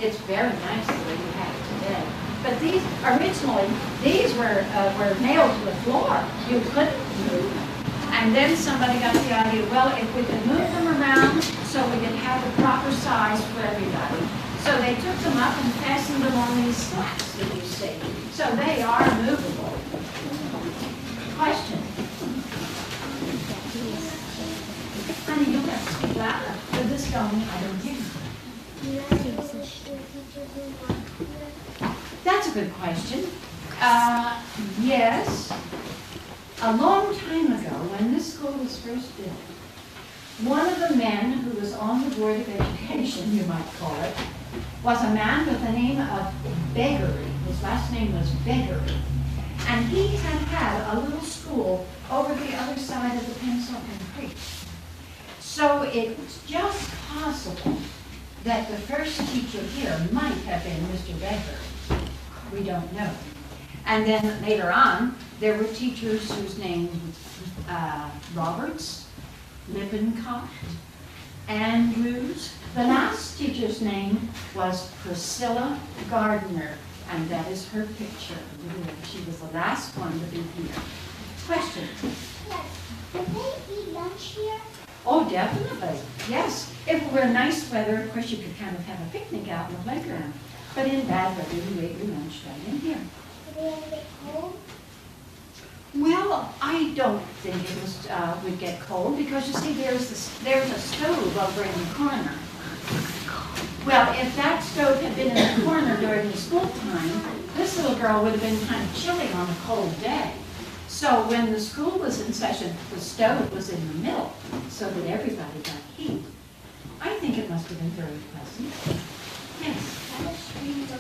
Speaker 1: It's very nice the way you have it today. But originally, these were nailed to the floor. You couldn't move them. And then somebody got the idea, well, if we can move them around so we can have the proper size for everybody. So they took them up and fastened them on these slats that you see. So they are movable. Question? Honey, you'll have to speak louder. With this going, I don't hear you. That's a good question. Yes. A long time ago, when this school was first built, one of the men who was on the Board of Education, you might call it, was a man with the name of Beggery. His last name was Beggery. And he had a little school over the other side of the Pennsylvania Creek. So it was just possible that the first teacher here might have been Mr. Beggery. We don't know. And then later on, there were teachers whose names Roberts, Lippincott, Andrews. The last teacher's name was Priscilla Gardner, and that is her picture. She was the last one to be here. Question?
Speaker 2: Did they eat lunch here?
Speaker 1: Oh, definitely. Yes. If it were nice weather, of course, you could kind of have a picnic out in the playground. But in bad weather, you ate your lunch right in here.
Speaker 2: Did they ever get cold?
Speaker 1: Well, I don't think it was, would get cold because you see there's a stove over in the corner. Well, if that stove had been in the corner during the school time, this little girl would have been kind of chilly on a cold day. So when the school was in session, the stove was in the middle so that everybody got heat. I think it must have been very pleasant. Yes.
Speaker 2: How much screens on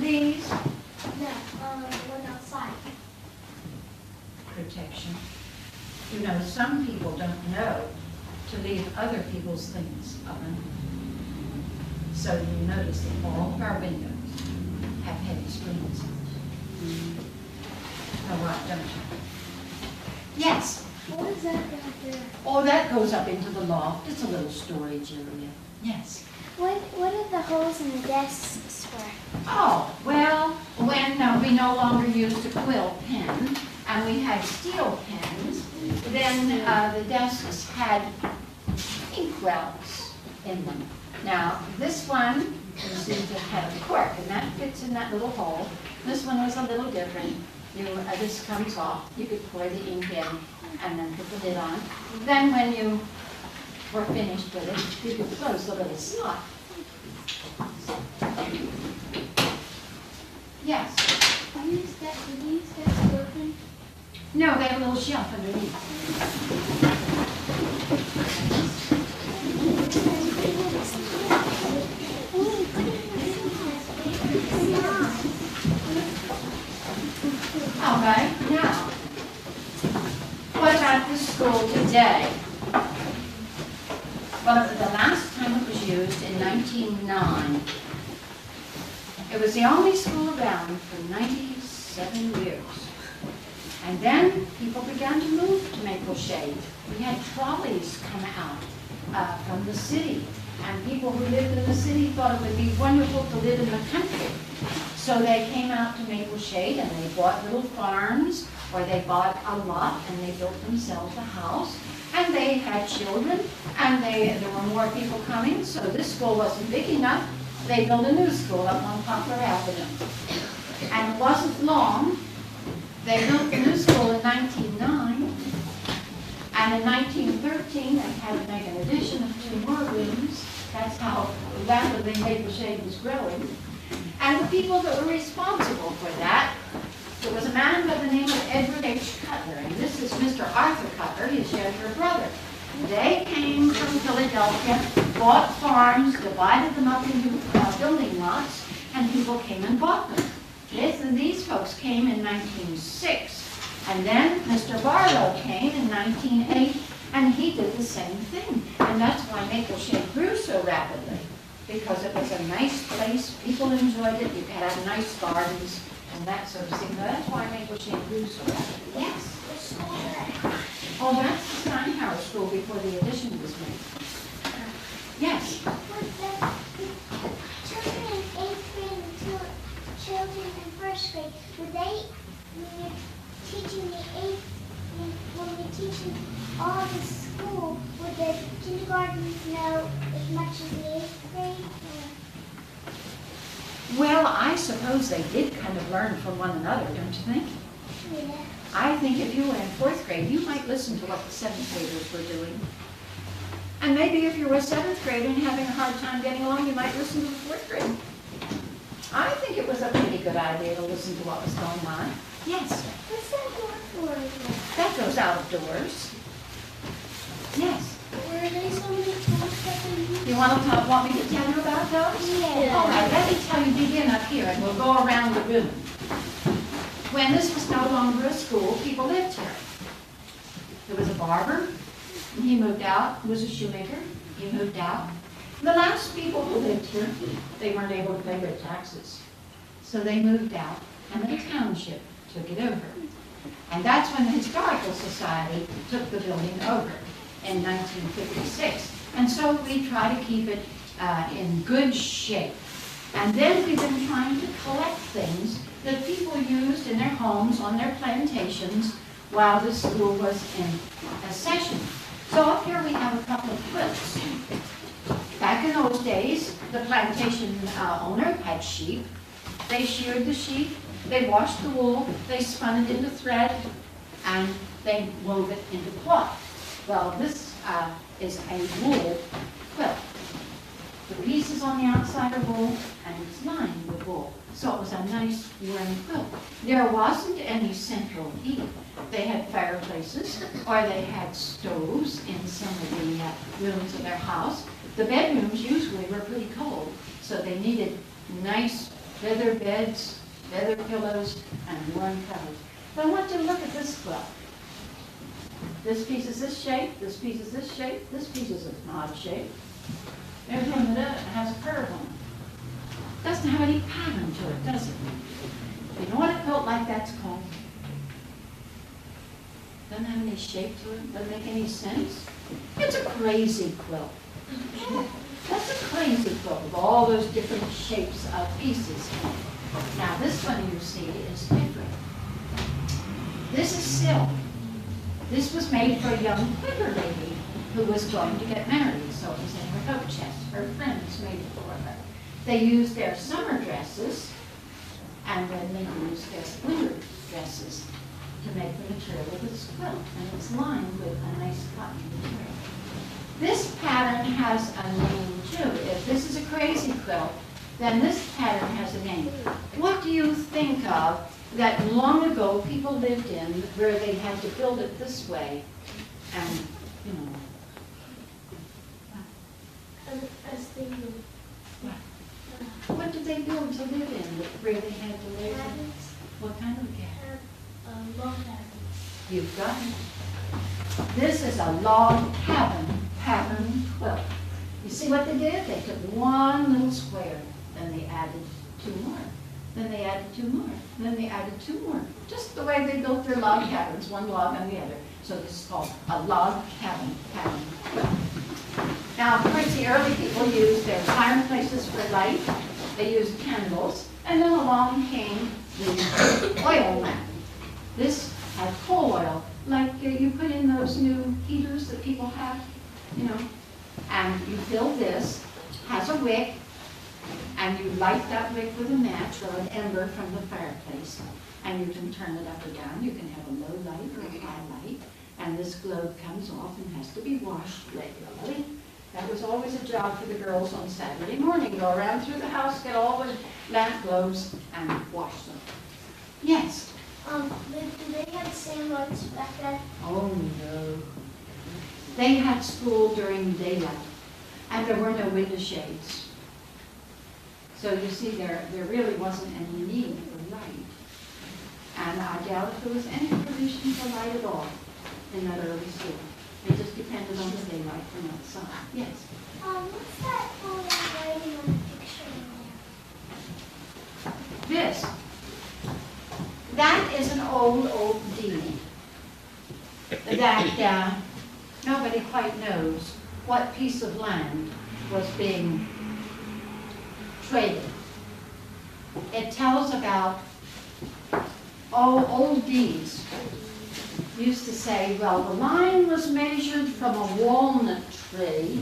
Speaker 2: the
Speaker 1: These
Speaker 2: No, one outside.
Speaker 1: protection. You know, some people don't know to leave other people's things open. So you notice that all of our windows have heavy screens. Know what, don't you? Yes.
Speaker 2: What is that down there?
Speaker 1: Oh, that goes up into the loft. It's a little storage area. Yes.
Speaker 2: What are the holes in the desks for?
Speaker 1: Oh, well, when we no longer used a quill pen and we had steel pens, then the desks had inkwells in them. Now, this one seems to have a cork, and that fits in that little hole. This one was a little different. This comes off. You could pour the ink in and then put the lid on. Then when you were finished with it, you could close the little slot. Yes?
Speaker 2: Are these desks open?
Speaker 1: No, they have a little shelf underneath. All right, now, what about the school today? Well, the last time it was used in 1909. It was the only school around for 97 years. And then people began to move to Maple Shade. We had trolleys come out from the city. And people who lived in the city thought it would be wonderful to live in the country. So they came out to Maple Shade and they bought little farms, or they bought a lot and they built themselves a house. And they had children, and there were more people coming, so this school wasn't big enough. They built a new school up on Poplar Avenue. And it wasn't long. They built the new school in 1909, and in 1913 they had to make an addition of 2 more rooms. That's how rapidly Maple Shade was growing. And the people that were responsible for that, there was a man by the name of Edith Cutler, and this is Mr. Arthur Cutler, his younger brother. They came from Philadelphia, bought farms, divided them up into building lots, and people came and bought them. These folks came in 1906, and then Mr. Barlow came in 1908, and he did the same thing. And that's why Maple Shade grew so rapidly, because it was a nice place, people enjoyed it, you could have nice gardens, and that sort of thing. That's why Maple Shade grew so rapidly. Yes? Oh, that's the Steinhauer School before the addition was made. Yes?
Speaker 2: Children in 8th grade and children in 1st grade, would they, when you're teaching the 8th, when you're teaching all the school, would the kindergartens know as much as the 8th grade?
Speaker 1: Well, I suppose they did kind of learn from one another, don't you think?
Speaker 2: Yeah.
Speaker 1: I think if you were in 4th grade, you might listen to what the 7th graders were doing. And maybe if you were a 7th grader and having a hard time getting along, you might listen to the 4th grade. I think it was a pretty good idea to listen to what was going on. Yes,
Speaker 2: What's that door for?
Speaker 1: that goes out of doors. Yes.
Speaker 2: Were they some of the tools that they used?
Speaker 1: You want me to tell you about those?
Speaker 2: Yeah.
Speaker 1: All right, let me tell you, begin up here, and we'll go around the room. When this was no longer a school, people lived here. There was a barber, and he moved out. He was a shoemaker, he moved out. The last people who lived here, they weren't able to pay their taxes. So they moved out, and the township took it over. And that's when the Historical Society took the building over in 1956. And so we try to keep it in good shape. And then we've been trying to collect things that people used in their homes, on their plantations, while the school was in session. So up here we have a couple of quilts. Back in those days, the plantation owner had sheep. They sheared the sheep, they washed the wool, they spun it into thread, and they wove it into cloth. Well, this is a wool quilt. The piece is on the outside of wool, and it's lined with wool. So it was a nice warm quilt. There wasn't any central heat. They had fireplaces, or they had stoves in some of the rooms of their house. The bedrooms usually were pretty cold, so they needed nice feather beds, feather pillows, and warm covers. But I want you to look at this quilt. This piece is this shape, this piece is this shape, this piece is an odd shape. There's one that has a curve on it. Doesn't have any pattern to it, does it? You know what a quilt like that's called? Doesn't have any shape to it, doesn't make any sense. It's a crazy quilt. That's a crazy quilt with all those different shapes of pieces. Now this one you see is different. This is silk. This was made for a young Quaker lady who was going to get married, so it was in her coat chest. Her friends made it for her. They used their summer dresses, and then they used their winter dresses to make the material of this quilt, and it's lined with a nice cotton material. This pattern has a name too. If this is a crazy quilt, then this pattern has a name. What do you think of that long ago people lived in where they had to build it this way and, you know.
Speaker 2: As they do.
Speaker 1: What did they build to live in where they had to live in?
Speaker 2: Cabins.
Speaker 1: What kind of cabin?
Speaker 2: Log cabins.
Speaker 1: You've got it. This is a log cabin pattern quilt. You see what they did? They took one little square, then they added two more. Then they added two more. Then they added two more. Just the way they built their log cabins, one log on the other. So this is called a log cabin pattern quilt. Now, of course, the early people used their fireplaces for light. They used candles. And then along came the oil lamp. This had coal oil, like you put in those new heaters that people have, you know. And you fill this, has a wick, and you light that wick with a match or an ember from the fireplace. And you can turn it up or down. You can have a low light or a high light. And this globe comes off and has to be washed regularly. That was always a job for the girls on Saturday morning. Go around through the house, get all the lamp globes, and wash them. Yes?
Speaker 2: Do they have same lights back then?
Speaker 1: Oh, no. They had school during daylight, and there were no window shades. So you see, there really wasn't any need for light. And I doubt if there was any provision for light at all in that early school. It just depended on the daylight from outside. Yes?
Speaker 2: What's that writing on the picture in there?
Speaker 1: This. That is an old deed that nobody quite knows what piece of land was being traded. It tells about old deeds. Used to say, well, the line was measured from a walnut tree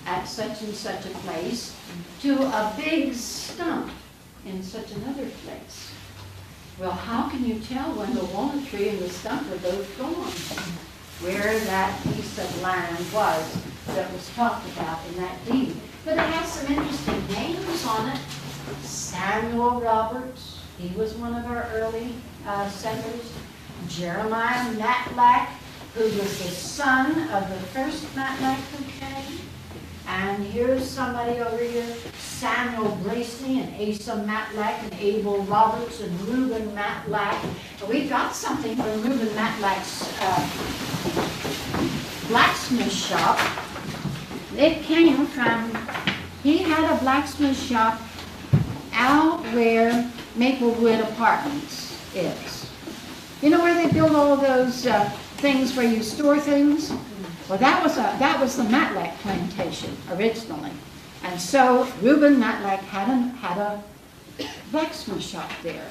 Speaker 1: at such and such a place to a big stump in such another place. Well, how can you tell when the walnut tree and the stump are both gone? Where that piece of land was that was talked about in that deed. But it has some interesting names on it. Samuel Roberts, he was one of our early settlers. Jeremiah Matlack, who was the son of the first Matlack who came. And here's somebody over here, Samuel Bracey and Asa Matlack and Abel Roberts and Reuben Matlack. We've got something from Reuben Matlack's blacksmith shop. It came from, he had a blacksmith shop out where Maplewood Apartments is. You know where they build all those things where you store things? Well, that was the Matlack plantation originally. And so Reuben Matlack had a blacksmith shop there.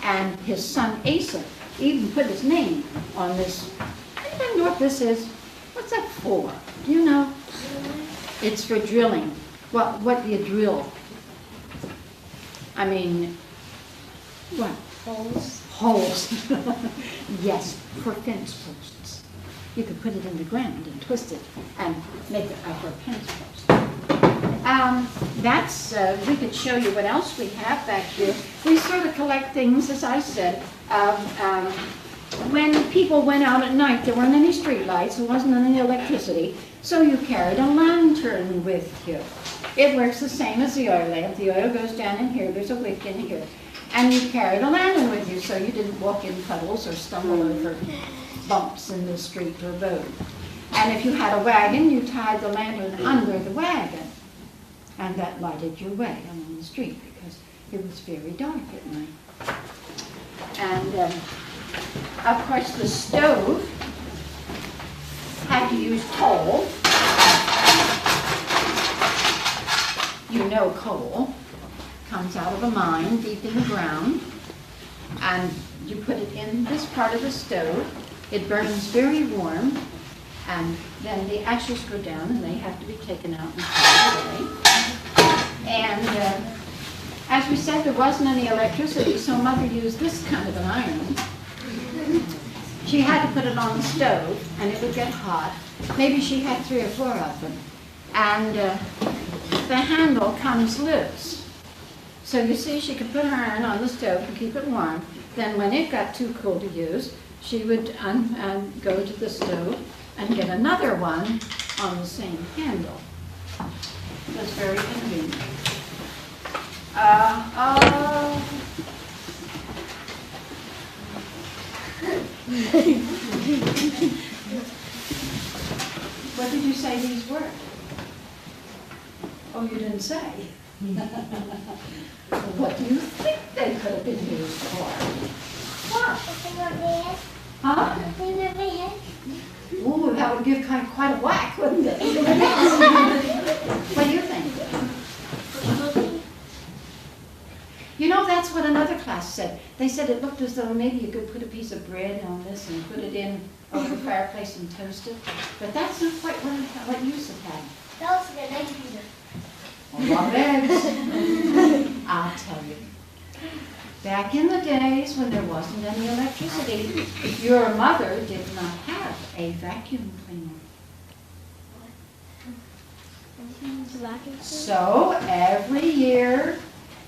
Speaker 1: And his son Asa even put his name on this. Anybody know what this is? What's that for? Do you know? It's for drilling. What do you drill? I mean, what?
Speaker 2: Holes.
Speaker 1: Holes. Yes, for fence posts. You could put it in the ground and twist it and make it for a fence post. We could show you what else we have back here. We sort of collect things, as I said. When people went out at night, there weren't any street lights, there wasn't any electricity, so you carried a lantern with you. It works the same as the oil lamp. The oil goes down in here, there's a wick in here. And you carried a lantern with you so you didn't walk in puddles or stumble over bumps in the street or road. And if you had a wagon, you tied the lantern under the wagon. And that lighted your way along the street because it was very dark at night. And of course the stove had to use coal. You know coal comes out of a mine deep in the ground, and you put it in this part of the stove. It burns very warm, and then the ashes go down and they have to be taken out and thrown away. And as we said, there wasn't any electricity, so Mother used this kind of an iron. She had to put it on the stove, and it would get hot. Maybe she had 3 or 4 of them. And the handle comes loose. So you see, she could put her iron on the stove and keep it warm. Then when it got too cool to use, she would go to the stove and get another one on the same handle. It was very convenient. What did you say these were? Oh, you didn't say. What do you think they could have been used for? What?
Speaker 2: The thing on the head.
Speaker 1: Huh?
Speaker 2: The thing on the head.
Speaker 1: Ooh, that would give quite a whack, wouldn't it? What do you think? You know, that's what another class said. They said it looked as though maybe you could put a piece of bread on this and put it in over the fireplace and toast it. But that's not quite what use it had.
Speaker 2: That was the egg beater.
Speaker 1: A lot of eggs. I'll tell you. Back in the days when there wasn't any electricity, your mother did not have a vacuum cleaner. So every year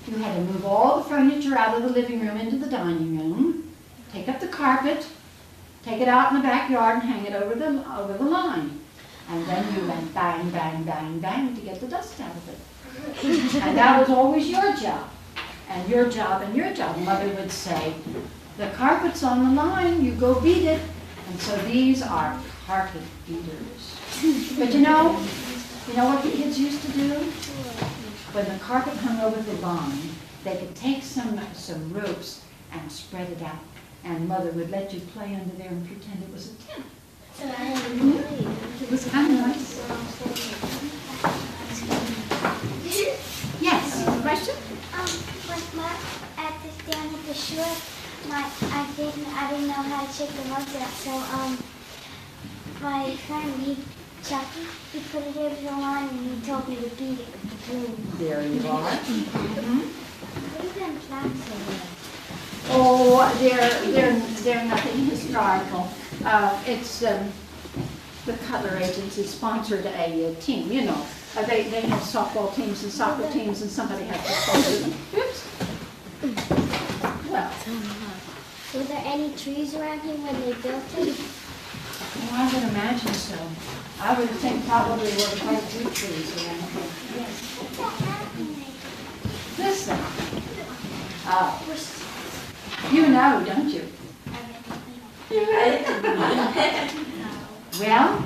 Speaker 1: you had to move all the furniture out of the living room into the dining room, take up the carpet, take it out in the backyard and hang it over the line. And then you went bang, bang, bang, bang to get the dust out of it. And that was always your job. And your job and your job. Mother would say, the carpet's on the line, you go beat it. And so these are carpet beaters. But you know what the kids used to do? When the carpet hung over the line, they could take some ropes and spread it out. And Mother would let you play under there and pretend it was a tent. It was kind of nice. Yes, question?
Speaker 2: At this down at the shore, I didn't know how to shake the mugs out. So my friend Chucky, he put it over the line and he told me to beat it with the broom.
Speaker 1: There you are.
Speaker 2: What are them plaques over there?
Speaker 1: Oh, they're nothing historical. It's the Cutler Agency sponsored a team. You know,
Speaker 3: They had softball teams and soccer teams, and somebody had to sponsor them. Oops. Well,
Speaker 2: Were there any trees around here when they built it?
Speaker 3: well, I would imagine so. I would think probably there were quite a few trees around here. Yes. Listen. You know, don't you? Well,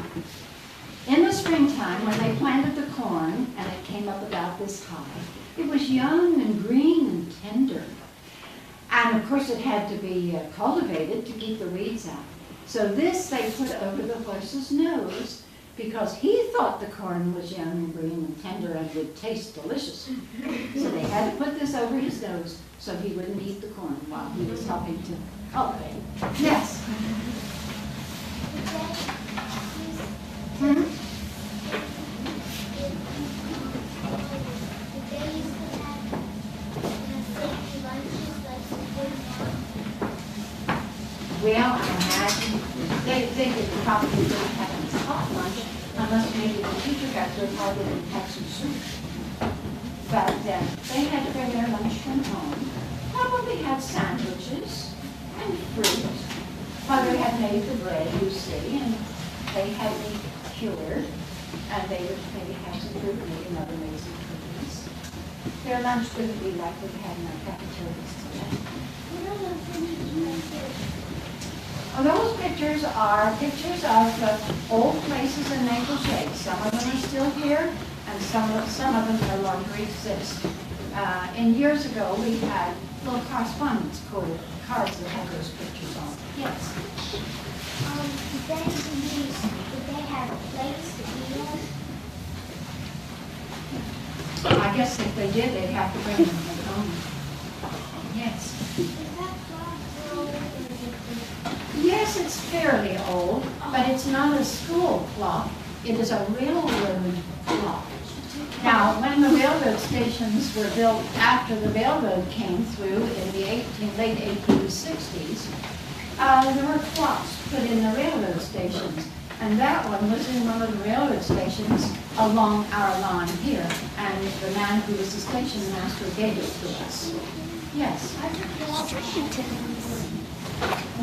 Speaker 3: in the springtime, when they planted the corn, and it came up about this high, it was young and green and tender. And of course, it had to be cultivated to keep the weeds out. So this they put over the horse's nose because he thought the corn was young and green and tender and would taste delicious. So they had to put this over his nose so he wouldn't eat the corn while he was helping to cultivate it. Yes? Hmm? Well, I imagine they probably didn't have any hot lunch unless maybe the teacher got so hard and had some soup. But they had to bring their lunch from home. Probably had sandwiches and fruit. Mother had made the bread, you see, and they had meat cured, and they would maybe have some fruit meat and other amazing cookies. Their lunch wouldn't be like we had in our cafeterias today. Well, those pictures are pictures of old places in Maple Shade. Some of them are still here, and some of them no longer exist. And years ago, we had little correspondence cards that had those pictures on. Yes.
Speaker 2: Did they have plates to eat on?
Speaker 3: I guess if they did, they'd have to bring them home. Yes. Yes, it's fairly old, but it's not a school clock. It is a railroad clock. Now, when the railroad stations were built after the railroad came through in the late 1860s, there were clocks put in the railroad stations. And that one was in one of the railroad stations along our line here. And the man who was the station master gave it to us. Yes.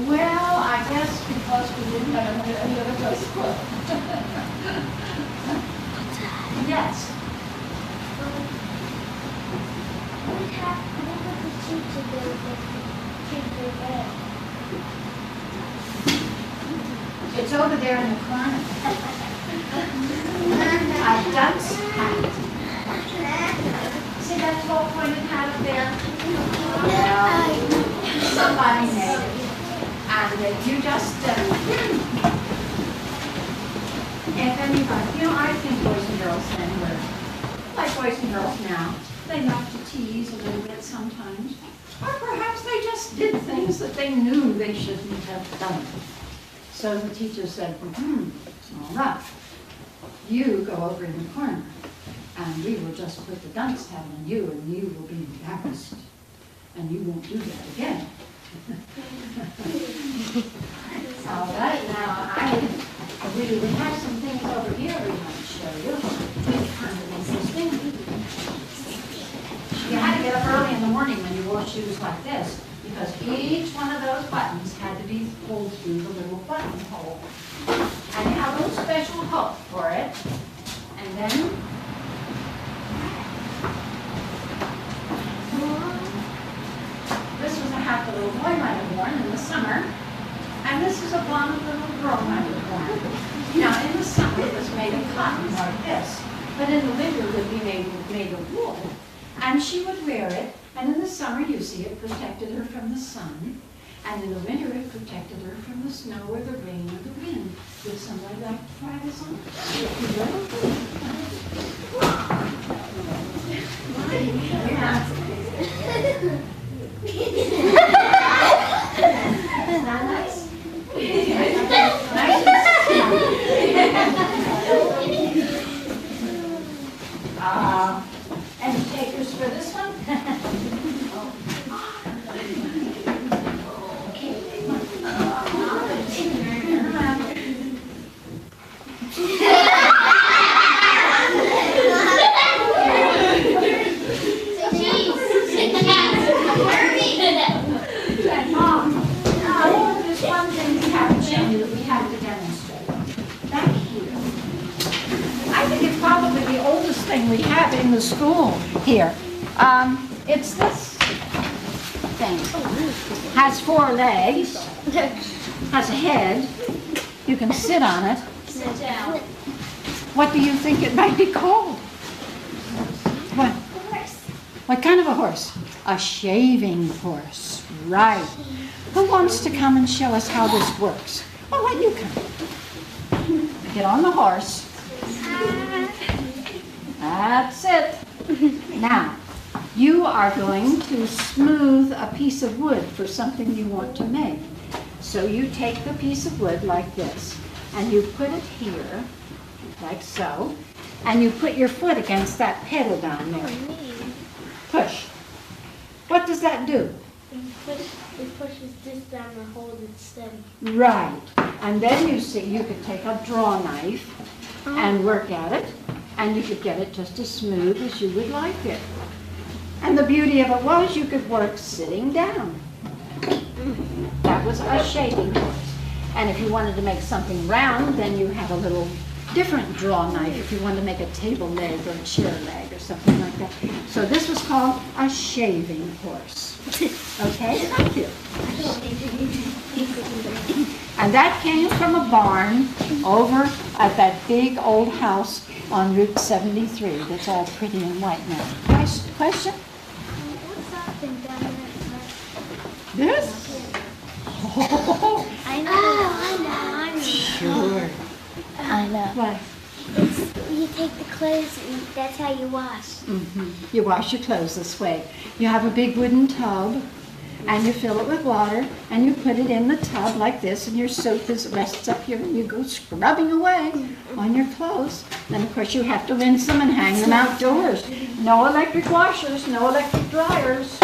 Speaker 3: Well, I guess because we didn't have any other place to put. Yes.
Speaker 2: What would the teacher do if the kids were there?
Speaker 3: It's over there in the corner. A dunce hat. See that tall pointed hat up there? Well, somebody made it. And you just, if anybody, I think boys and girls then were like boys and girls now. They like to tease a little bit sometimes. Or perhaps they just did things that they knew they shouldn't have done. So the teacher said, all right, you go over in the corner, and we will just put the dunce hat on you, and you will be embarrassed, and you won't do that again. All right, now we have some things over here we want to show you. Kind of interesting. You had to get up early in the morning when you wore shoes like this, because each one of those buttons had to be pulled through the little buttonhole. And you have a little special hook for it. And then this was a hat the little boy might have worn in the summer. And this is a blonde little girl might have worn. Now, in the summer, it was made of cotton like this. But in the winter, it would be made of wool. And she would wear it. And in the summer, you see, it protected her from the sun. And in the winter, it protected her from the snow or the rain or the wind. Would somebody like to try this on? Isn't that nice? Any takers for this one? thing we have in the school here. It's this thing. Has 4 legs, has a head. You can sit on it.
Speaker 2: Sit down.
Speaker 3: What do you think it might be called? What?
Speaker 2: Horse.
Speaker 3: What kind of a horse? A shaving horse. Right. Who wants to come and show us how this works? Oh, why don't you come? Get on the horse. That's it. Now, you are going to smooth a piece of wood for something you want to make. So you take the piece of wood like this, and you put it here, like so, and you put your foot against that pedal down there. Push. What does that do?
Speaker 2: It pushes this down and holds it steady.
Speaker 3: Right. And then you see, you could take a draw knife and work at it, and you could get it just as smooth as you would like it. And the beauty of it was you could work sitting down. That was a shaving horse. And if you wanted to make something round, then you have a little different draw knife if you wanted to make a table leg or a chair leg or something like that. So this was called a shaving horse. Okay, thank you. And that came from a barn over at that big old house on Route 73 that's all pretty and white now. Question?
Speaker 2: What's that thing down there?
Speaker 3: This?
Speaker 2: I know.
Speaker 3: Sure.
Speaker 2: I know.
Speaker 3: What?
Speaker 2: You take the clothes and that's how you wash.
Speaker 3: You wash your clothes this way. You have a big wooden tub, and you fill it with water, and you put it in the tub like this, and your soap rests up here, and you go scrubbing away on your clothes. Then, of course, you have to rinse them and hang them outdoors. No electric washers, no electric dryers.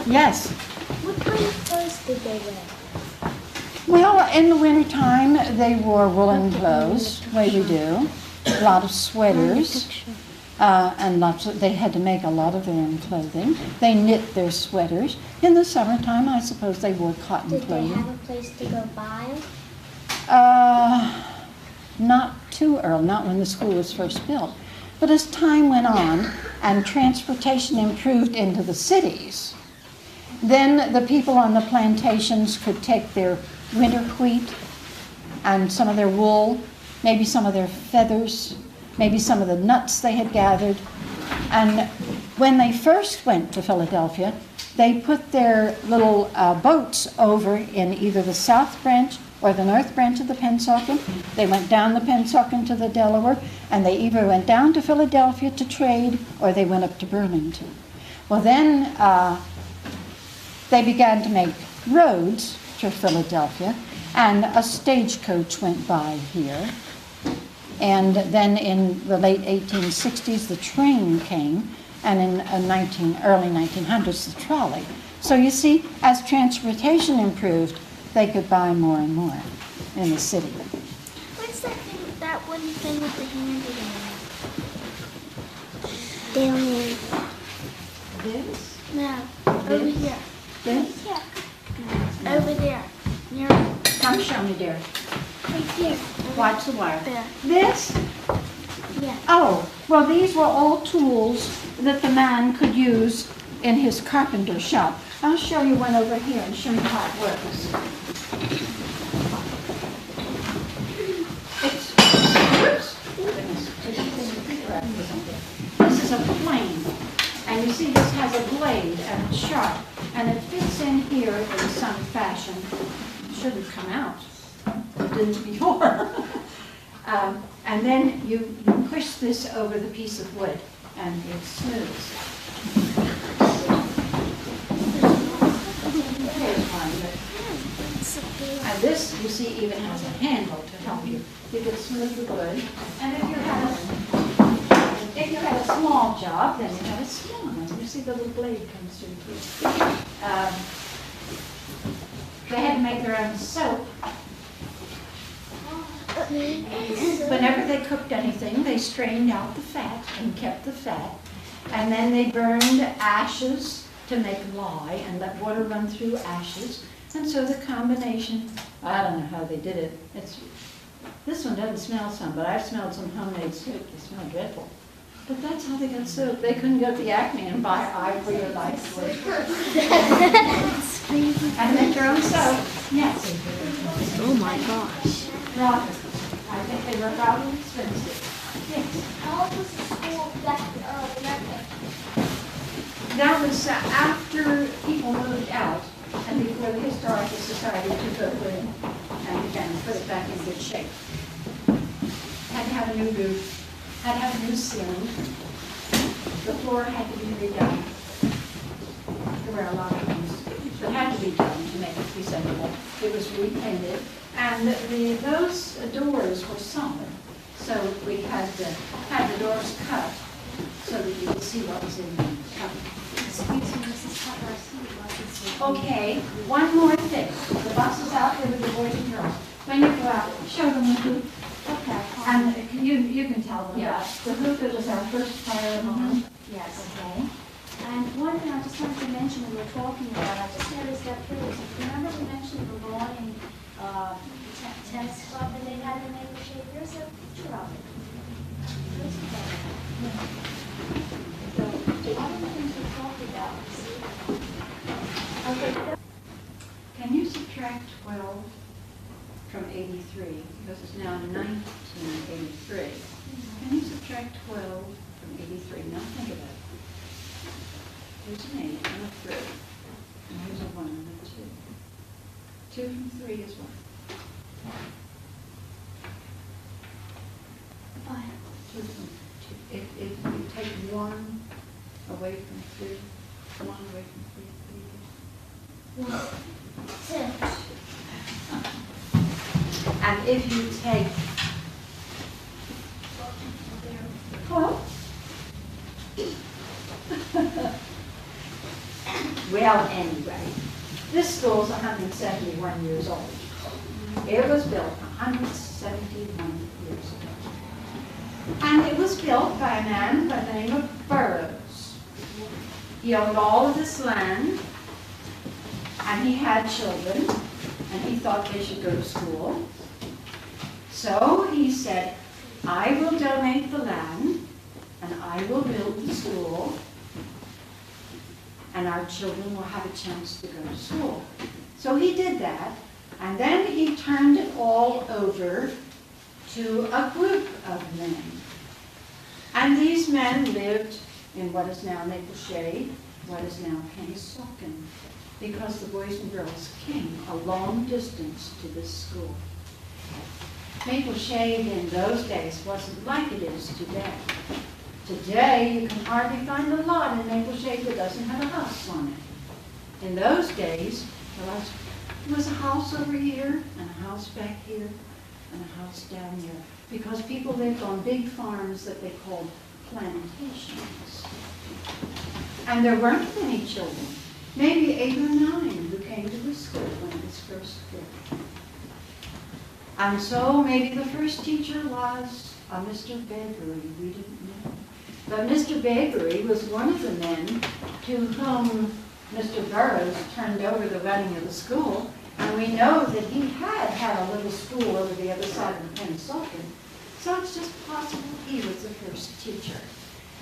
Speaker 3: Yes?
Speaker 2: What kind of clothes did they wear?
Speaker 3: Well, in the wintertime, they wore woolen clothes, the way we do. A lot of sweaters. And they had to make a lot of their own clothing. They knit their sweaters. In the summertime, I suppose they wore cotton
Speaker 2: Did they
Speaker 3: clothing.
Speaker 2: have a place to go buy them?
Speaker 3: Not too early, not when the school was first built. But as time went on and transportation improved into the cities, then the people on the plantations could take their winter wheat and some of their wool, maybe some of their feathers, maybe some of the nuts they had gathered. And when they first went to Philadelphia, they put their little boats over in either the South Branch or the North Branch of the Pennsauken. They went down the Pennsauken to the Delaware, and they either went down to Philadelphia to trade or they went up to Burlington. Well, then they began to make roads to Philadelphia, and a stagecoach went by here. And then in the late 1860s, the train came, and in early 1900s, the trolley. So you see, as transportation improved, they could buy more and more in the city.
Speaker 2: What's that thing, that one thing with the hand in it? Down here.
Speaker 3: This?
Speaker 2: No, over here.
Speaker 3: This?
Speaker 2: Yeah. Over there. Near
Speaker 3: Come show me, dear.
Speaker 2: right here.
Speaker 3: Watch the wire.
Speaker 2: There.
Speaker 3: This?
Speaker 2: Yeah.
Speaker 3: Oh, well, these were all tools that the man could use in his carpenter shop. I'll show you one over here and show you how it works. This is a plane, and you see this has a blade and it's sharp, and it fits in here in some fashion. It shouldn't come out. It didn't before. And then you push this over the piece of wood, and it smooths. Here's one. And this, you see, even has a handle to help you. You can smooth the wood. And if you had a small job, then you have a small one. You see the little blade comes through here. They had to make their own soap. Whenever they cooked anything, they strained out the fat and kept the fat. And then they burned ashes to make lye and let water run through ashes. And so the combination, I don't know how they did it. This one doesn't smell some, but I've smelled some homemade soup. They smell dreadful. But that's how they got sued. They couldn't go to the Acme and buy eye for your life. And make their own soap. Yes.
Speaker 4: Oh my gosh.
Speaker 3: Rather. I think they were rather expensive. Yes.
Speaker 2: How old was the school back then?
Speaker 3: That was after people moved out and before the Historical Society took over and again put it back in good shape. Had to have a new roof, had to have a new ceiling. The floor had to be redone. There were a lot of things that had to be done to make it presentable. It was repainted, and those doors were solid, so we had the doors cut so that you could see what was in them.
Speaker 4: Excuse me, Mrs. Cutler, I see you like this.
Speaker 3: Okay, one more thing. The bus is out there with the boys and girls. When you go out, show them the hoop.
Speaker 4: Okay.
Speaker 3: And you can tell them
Speaker 4: Yeah.
Speaker 3: that. The hoop, it was our first fire alarm.
Speaker 4: Yes. Okay. And one thing I just wanted to mention we were talking about, I just noticed up here, was, remember we mentioned the Lawning tennis club that they had in Maple Shade? There's a picture of it. There's a photo. So, other things we talked about, see? Okay.
Speaker 3: Can you subtract 12 from 83? Because it's now 1983. Can you subtract 12 from 83? Now think about it. Here's an 8 and a 3. And here's a 1 and a 2. 2 from 3 is 1. 2 from 2. If you take 1 away from 3, 1 away from 3, 3.
Speaker 2: 2.
Speaker 3: And if you take 12, well, anyway, this school's 171 years old. It was built 171 years ago. And it was built by a man by the name of Burroughs. He owned all of this land, and he had children, and he thought they should go to school. So he said, I will donate the land, and I will build the school, and our children will have a chance to go to school. So he did that, and then he turned it all over to a group of men. And these men lived in what is now Maple Shade, what is now Pennsauken, because the boys and girls came a long distance to this school. Maple Shade in those days wasn't like it is today. Today, you can hardly find a lot in Maple Shade that doesn't have a house on it. In those days, there was a house over here, and a house back here, and a house down there, because people lived on big farms that they called plantations. And there weren't many children, maybe 8 or 9 who came to the school when it was first built. And so maybe the first teacher was a Mr. Bedbury, we didn't know. But Mr. Bedbury was one of the men to whom Mr. Burroughs turned over the running of the school, and we know that he had a little school over the other side of the Pennsauken, so it's just possible he was the first teacher.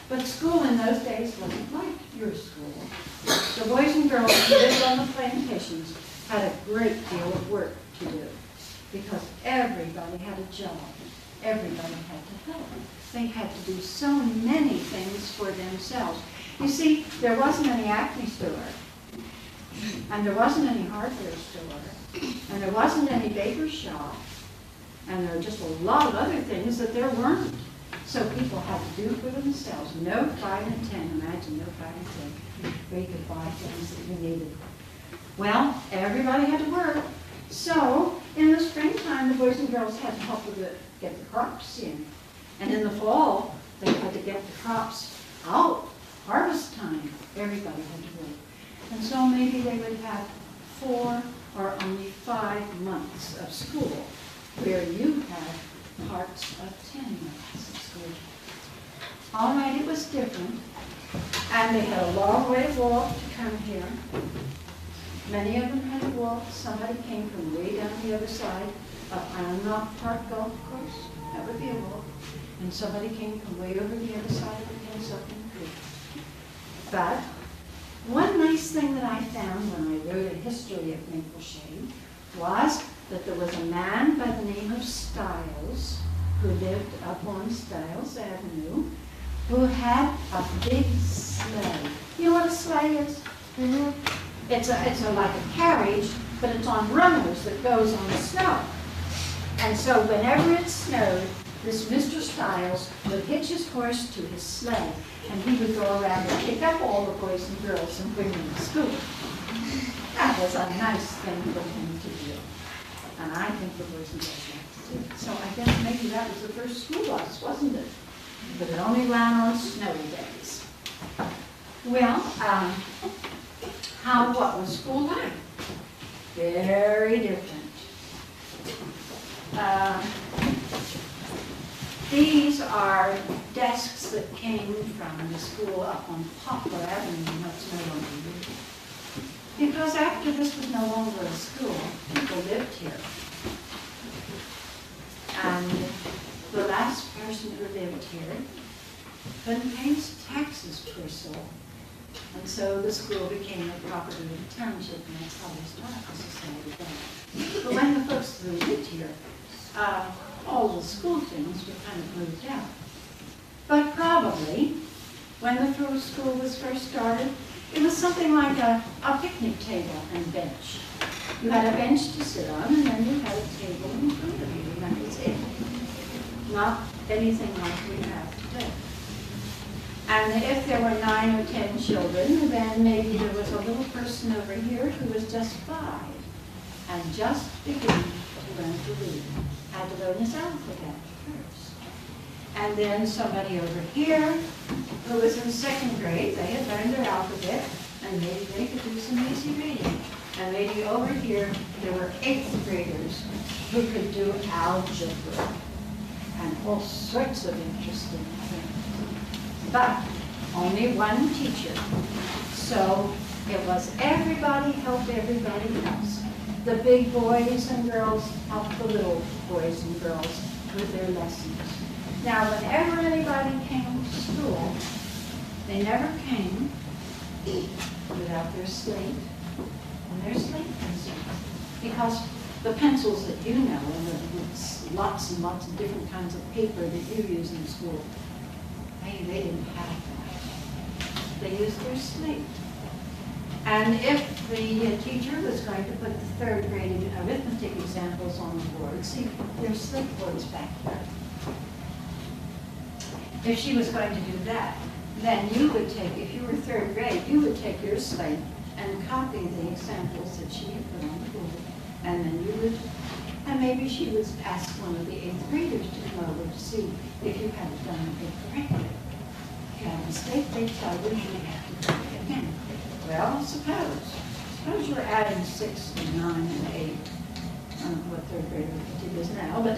Speaker 3: But school in those days wasn't like your school. The boys and girls who lived on the plantations had a great deal of work to do, because everybody had a job. Everybody had to help. They had to do so many things for themselves. You see, there wasn't any Acme store, and there wasn't any hardware store, and there wasn't any baker shop, and there were just a lot of other things that there weren't. So people had to do for themselves. No 5 and 10, imagine no 5 and 10, where you could buy things that you needed. Well, everybody had to work. So, in the springtime, the boys and girls had to help with get the crops in. And in the fall, they had to get the crops out. Harvest time, everybody had to work. And so maybe they would have 4 or only 5 months of school, where you had parts of 10 months of school. All right, it was different. And they had a long way to walk to come here. Many of them had to walk. Somebody came from way down the other side of Iron Rock Park Golf Course. That would be a walk.
Speaker 1: and somebody came from way over the other side of the Pennsylvania Creek. But one nice thing that I found when I wrote a history of Maple Shade was that there was a man by the name of Stiles who lived up on Stiles Avenue who had a big sleigh. You know what a sleigh is?
Speaker 2: Mm-hmm.
Speaker 1: It's like a carriage, but it's on runners that goes on the snow. And so whenever it snowed, this Mr. Stiles would hitch his horse to his sleigh, and he would go around and pick up all the boys and girls and bring them to school. That was a nice thing for him to do. And I think the boys and girls liked to do it. So I guess maybe that was the first school bus, wasn't it? But it only ran on snowy days. Well, what was school like? Very different. These are desks that came from the school up on Poplar Avenue, and that's no longer used. Because after this was no longer a school, people lived here. And the last person who lived here couldn't pay his taxes per soul. And so the school became the property of the township, and that's how they started the society then. But when the folks who lived here, all the school things were kind of moved out. But probably, when the school was first started, it was something like a picnic table and bench. You had a bench to sit on, and then you had a table in front of you, and that was it. Not anything like we have today. And if there were 9 or 10 children, then maybe there was a little person over here who was just 5 and just beginning to learn to read. Had to learn his alphabet first. And then somebody over here who was in 2nd grade, they had learned their alphabet, and maybe they could do some easy reading. And maybe over here, there were 8th graders who could do algebra and all sorts of interesting things. But only one teacher. So it was everybody helped everybody else. The big boys and girls helped the little boys and girls with their lessons. Now, whenever anybody came to school, they never came without their slate and their slate pencils. Because the pencils that you know, and lots and lots of different kinds of paper that you use in school, they didn't have that. They used their slate. And if the teacher was going to put the 3rd grade arithmetic examples on the board, see, there's slate boards back there. If she was going to do that, then you would take, if you were 3rd grade, you would take your slate and copy the examples that she had put on the board. And then you would, and maybe she would ask one of the 8th graders to come over to see if you hadn't done it correctly. If you had a mistake, they'd tell you you have to do it again. Well, suppose you're adding 6 and 9 and 8. I don't know what 3rd grade arithmetic is now, but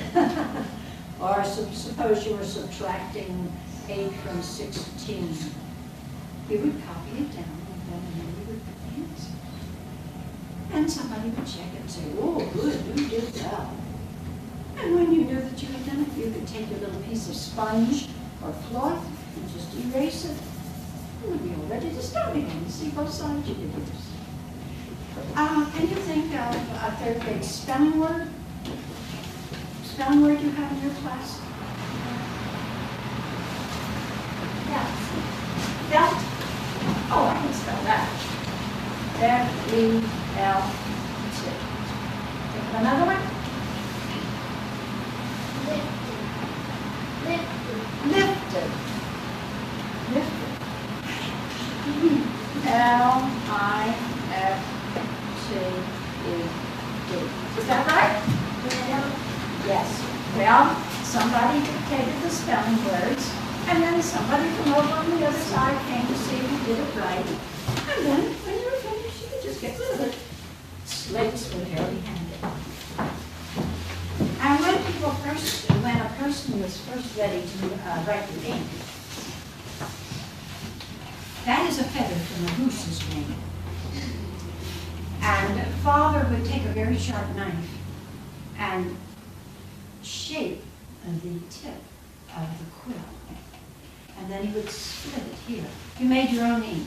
Speaker 1: or suppose you were subtracting 8 from 16. You would copy it down, and then you would put the answer. And somebody would check it and say, oh, good, you did well. And when you knew that you had done it, you could take a little piece of sponge or cloth and just erase it. You would be all ready to start again and see both sides you could use. Can you think of a 3rd grade spelling word? Spelling word you have in your class? Felt? Oh, I can spell that. F-E-L-T. Think of another one? Lifted. L-I-F-T-E-D. Is that right? Yes. Well, somebody dictated the spelling words, and then somebody from over on the other side came to see if you did it right. And then, when you were finished, you could just get rid of it. Slates were very handy. And when a person was first ready to write the name, that is a feather from a goose's wing. And Father would take a very sharp knife and shape the tip of the quill. And then he would split it here. You made your own ink.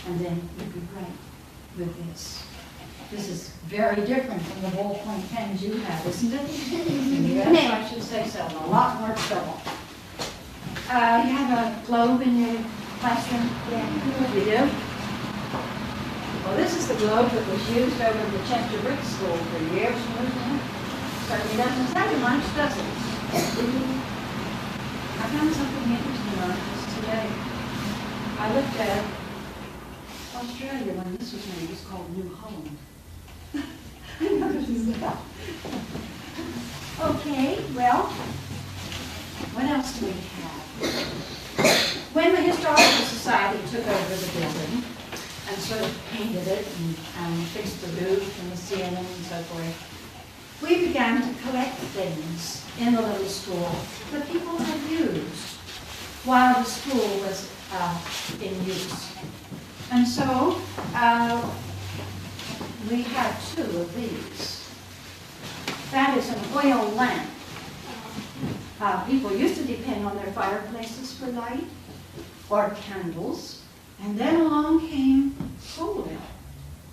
Speaker 1: And then you could write with this. This is very different from the ballpoint pens you have, isn't it? Yes, I should say so. A lot more trouble. You have a globe in your classroom? Yeah. You do? Well, this is the globe that was used over at the Chester Brick School for years. Certainly doesn't tell you much, does it? I found something interesting on this today. I looked at Australia when this was made. It was called New Holland. I know this is about. Okay, well, what else do we have? When the Historical Society took over the building and sort of painted it and fixed the roof and the ceiling and so forth, we began to collect things in the little school that people had used while the school was in use. And so we have two of these. That is an oil lamp. People used to depend on their fireplaces for light or candles. And then along came coal oil.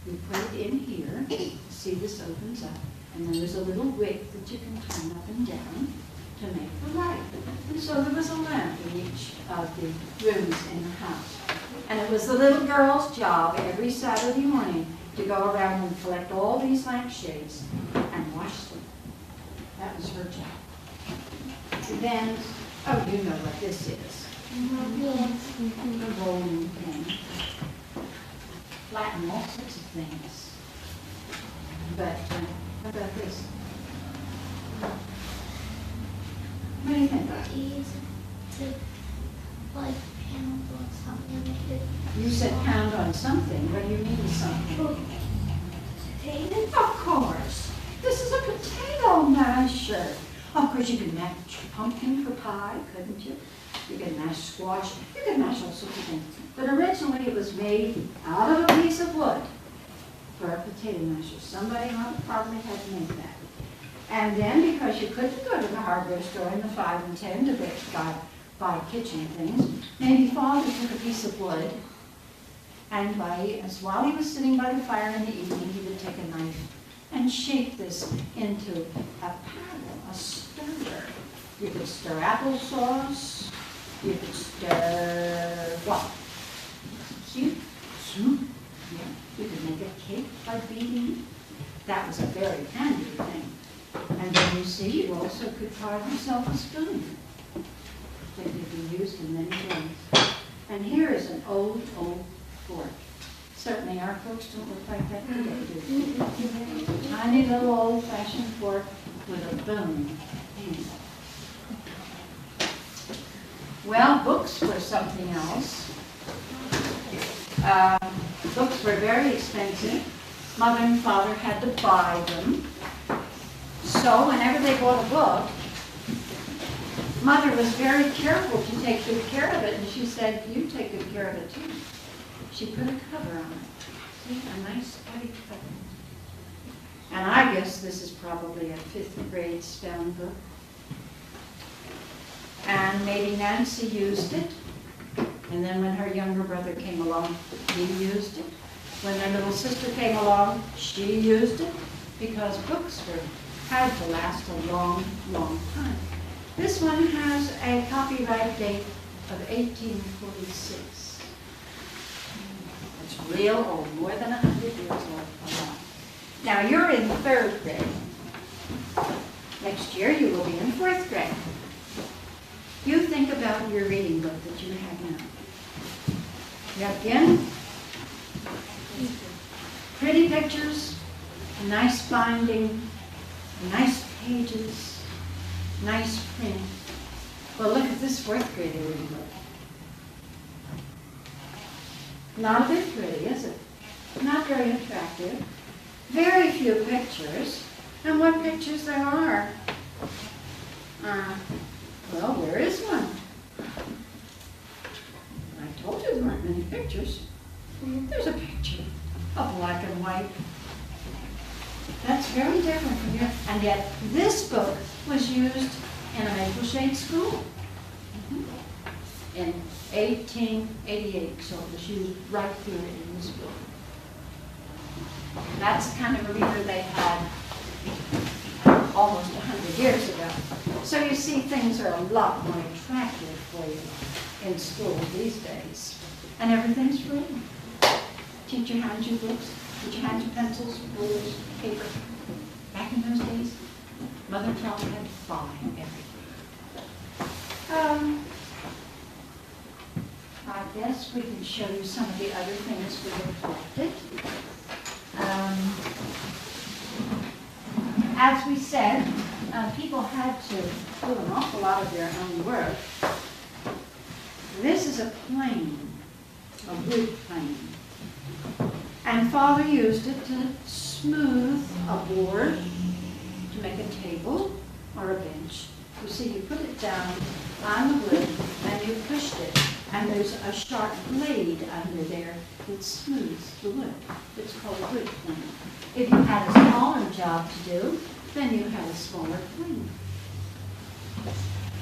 Speaker 1: You put it in here. See, this opens up. And then there's a little wick that you can turn up and down to make the light. And so there was a lamp in each of the rooms in the house. And it was the little girl's job every Saturday morning to go around and collect all these lampshades and wash them. That was her job. And then, oh, you know what this is. The rolling thing. Flatten all sorts of things. But how about this? What do you think?
Speaker 2: Like pound on something.
Speaker 1: You said pound on something. What do you mean something?
Speaker 2: Potato?
Speaker 1: Of course. This is a potato masher. Of course, you could mash pumpkin for pie, couldn't you? You could mash squash. You could mash all sorts of things. But originally, it was made out of a piece of wood for a potato masher. Somebody probably had to make that. And then, because you couldn't go to the hardware store in the 5 and 10 to buy kitchen things, maybe Father took a piece of wood, and while he was sitting by the fire in the evening, he would take a knife and shape this into a paddle, a stirrer. You could stir applesauce. You could stir what? Soup. Soup. Yeah. You could make a cake by beating. That was a very handy thing. And then you see, you also could carve yourself a spoon that could be used in many ways. And here is an old fork. Certainly our folks don't look like that today, do they? A tiny little old-fashioned fork with a bone handle. Well, books were something else. Books were very expensive. Mother and Father had to buy them. So whenever they bought a book, Mother was very careful to take good care of it, and she said, you take good care of it too. She put a cover on it. See, a nice white cover. And I guess this is probably a 5th grade spelling book. And maybe Nancy used it. And then when her younger brother came along, he used it. When their little sister came along, she used it. Because books had to last a long, long time. This one has a copyright date of 1846. It's real old, more than 100 years old. Now you're in 3rd grade. Next year you will be in 4th grade. You think about your reading book that you have now. You have again, pretty pictures, a nice binding, nice pages, nice print. Well, look at this 4th grade reading book. Not a bit pretty, is it? Not very attractive. Very few pictures. And what pictures there are? Well, where is one? I told you there weren't many pictures. There's a picture, a black and white. That's very different from your, and yet this book was used in a maple shade school. in 1888, so it was used right here in this building. That's the kind of a reader they had almost 100 years ago. So you see, things are a lot more attractive for you in school these days. And everything's free. Teacher hands you books, teacher hands you pencils, rulers, paper. Back in those days, Mother Charlie had to buy everything. I guess we can show you some of the other things we have collected. As we said, people had to do an awful lot of their own work. This is a plane, a wood plane. And Father used it to smooth a board, to make a table or a bench. You see, you put it down on the wood and you pushed it. And there's a sharp blade under there that smooths the wood. It's called a wood plane. If you had a smaller job to do, then you had a smaller plane.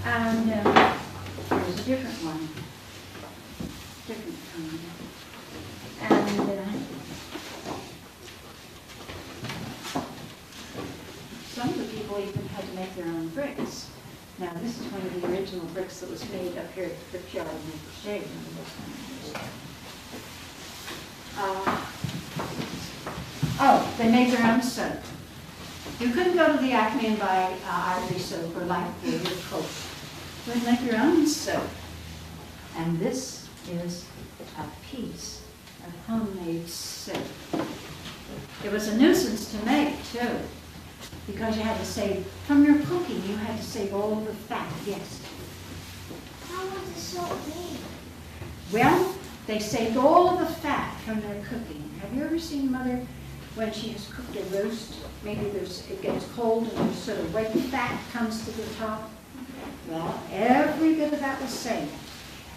Speaker 1: And there's a different one. Different kind. And some of the people even had to make their own bricks. Now, this is one of the original bricks that was made up here at the Brickyard in the shade. Oh, they made their own soap. You couldn't go to the Acme and buy ivory soap or Lifebuoy or Coke. You would make your own soap. And this is a piece of homemade soap. It was a nuisance to make, too. Because you had to save, from your cooking, you had to save all the fat, yes.
Speaker 2: How was it so big?
Speaker 1: Well, they saved all of the fat from their cooking. Have you ever seen Mother, when she has cooked a roast, maybe it gets cold and there's sort of white fat comes to the top? Well, every bit of that was saved.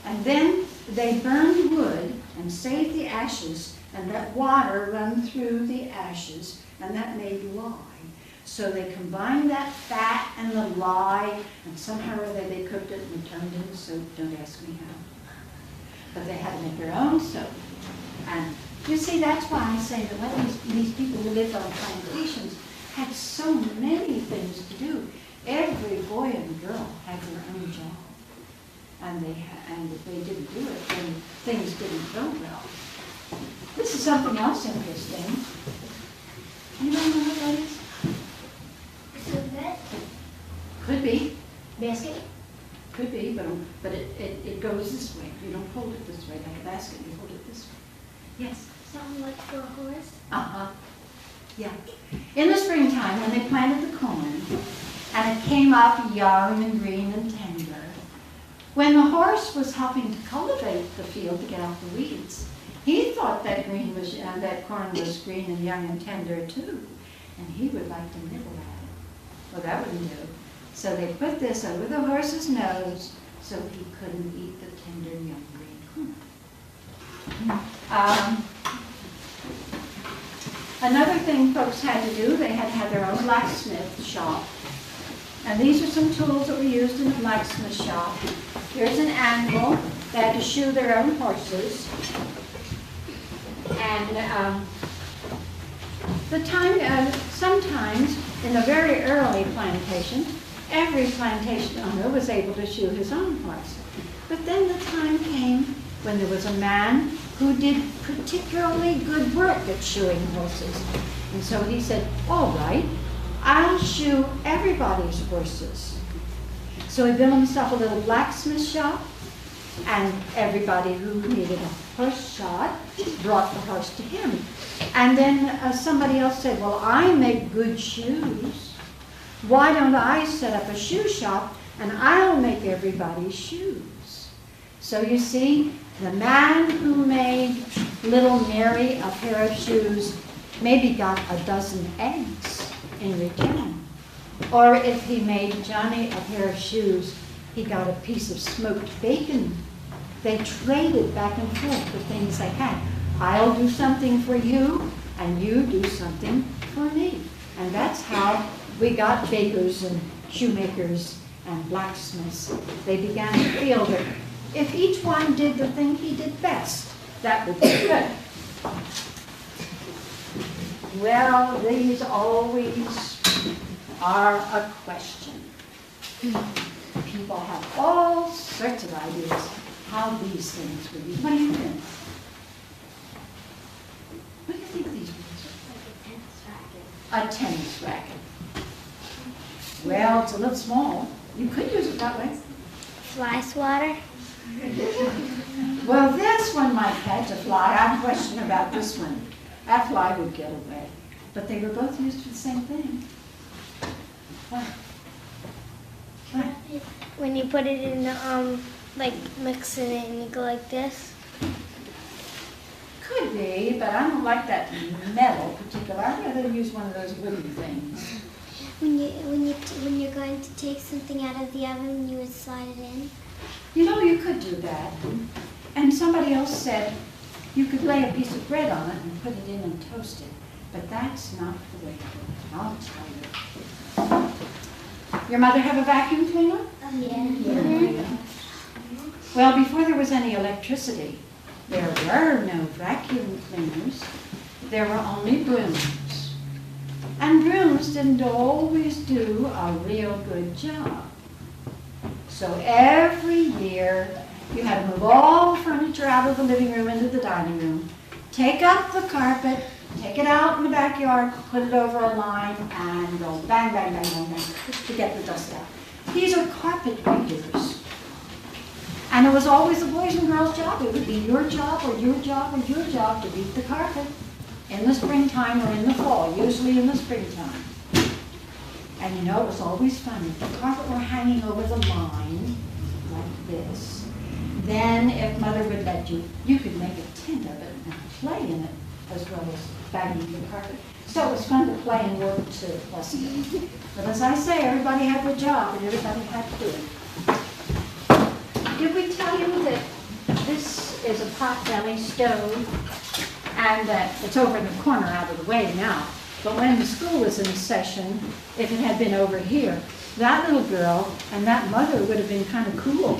Speaker 1: And then they burned wood and saved the ashes and let water run through the ashes, and that made lye. So they combined that fat and the lye, and somehow or other they cooked it and turned it into soap. Don't ask me how. But they had to make their own soap. And you see, that's why I say that when these people who lived on plantations had so many things to do. Every boy and girl had their own job. And if they didn't do it, then things didn't go well. This is something else interesting. Anybody know what that is?
Speaker 2: So that
Speaker 1: Could be.
Speaker 2: basket?
Speaker 1: Could be, but it goes this way. You don't hold it this way like a basket. You hold it this way. Yes.
Speaker 2: Something like for a horse?
Speaker 1: Uh-huh. Yeah. In the springtime, when they planted the corn, and it came up young and green and tender, when the horse was helping to cultivate the field to get out the weeds, he thought that corn was green and young and tender too, and he would like to nibble at it. Well, that wouldn't do. So they put this over the horse's nose so he couldn't eat the tender young green corn. Another thing folks had to do, they had to have their own blacksmith shop. And these are some tools that were used in the blacksmith shop. Here's an anvil. They had to shoe their own horses. And sometimes in the very early plantation, every plantation owner was able to shoe his own horse. But then the time came when there was a man who did particularly good work at shoeing horses. And so he said, all right, I'll shoe everybody's horses. So he built himself a little blacksmith shop, and everybody who needed a horse shod brought the horse to him. And then somebody else said, well, I make good shoes. Why don't I set up a shoe shop and I'll make everybody's shoes? So you see, the man who made little Mary a pair of shoes maybe got a dozen eggs in return. Or if he made Johnny a pair of shoes, he got a piece of smoked bacon. They traded back and forth the things they had. I'll do something for you, and you do something for me. And that's how we got bakers and shoemakers
Speaker 3: and blacksmiths, they began to feel that if each one did the thing he did best, that would be good. Well, these always are a question. People have all sorts of ideas how these things would be. What do you think? What do you think these would be? A tennis racket. Well, it's a little small. You could use it that way.
Speaker 2: Fly swatter.
Speaker 3: Well, this one might catch a fly. I'm questioning about this one. That fly would get away. But they were both used for the same thing. What? What?
Speaker 2: When you put it in the, like mixing it and you go like this.
Speaker 3: Could be, but I don't like that metal particular. I'd rather use one of those wooden things.
Speaker 2: When you're going to take something out of the oven, you would slide it in.
Speaker 3: You know, you could do that. And somebody else said you could lay a piece of bread on it and put it in and toast it. But that's not the way to do it. I'll tell you. Your mother have a vacuum cleaner?
Speaker 2: Yeah.
Speaker 3: Well, before there was any electricity, there were no vacuum cleaners. There were only brooms. And brooms didn't always do a real good job. So every year, you had to move all the furniture out of the living room into the dining room, take up the carpet, take it out in the backyard, put it over a line, and go bang, bang, bang, bang, bang to get the dust out. These are carpet beaters. And it was always the boys' and girls' job. It would be your job or your job or your job to beat the carpet in the springtime or in the fall, usually in the springtime. And you know, it was always fun. If the carpet were hanging over the line, like this, then if Mother would let you, you could make a tent of it and play in it as well as banging the carpet. So it was fun to play and work too, wasn't it? But as I say, everybody had their job and everybody had to do it. Did we tell you that this is a pot-belly stove and that it's over in the corner out of the way now? But when the school was in session, if it had been over here, that little girl and that mother would have been kind of cool.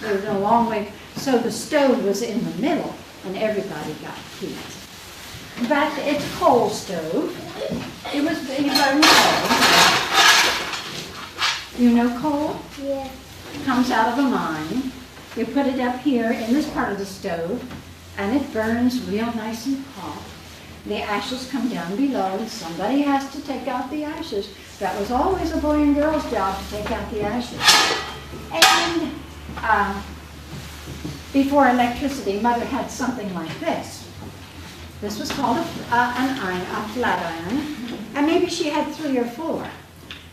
Speaker 3: They were a long way. So the stove was in the middle and everybody got heat. But it's coal stove. It was burned coal. You know coal?
Speaker 2: Yeah.
Speaker 3: It comes out of a mine. You put it up here in this part of the stove, and it burns real nice and hot. The ashes come down below, and somebody has to take out the ashes. That was always a boy and girl's job, to take out the ashes. And before electricity, Mother had something like this. This was called an iron, a flat iron, and maybe she had 3 or 4.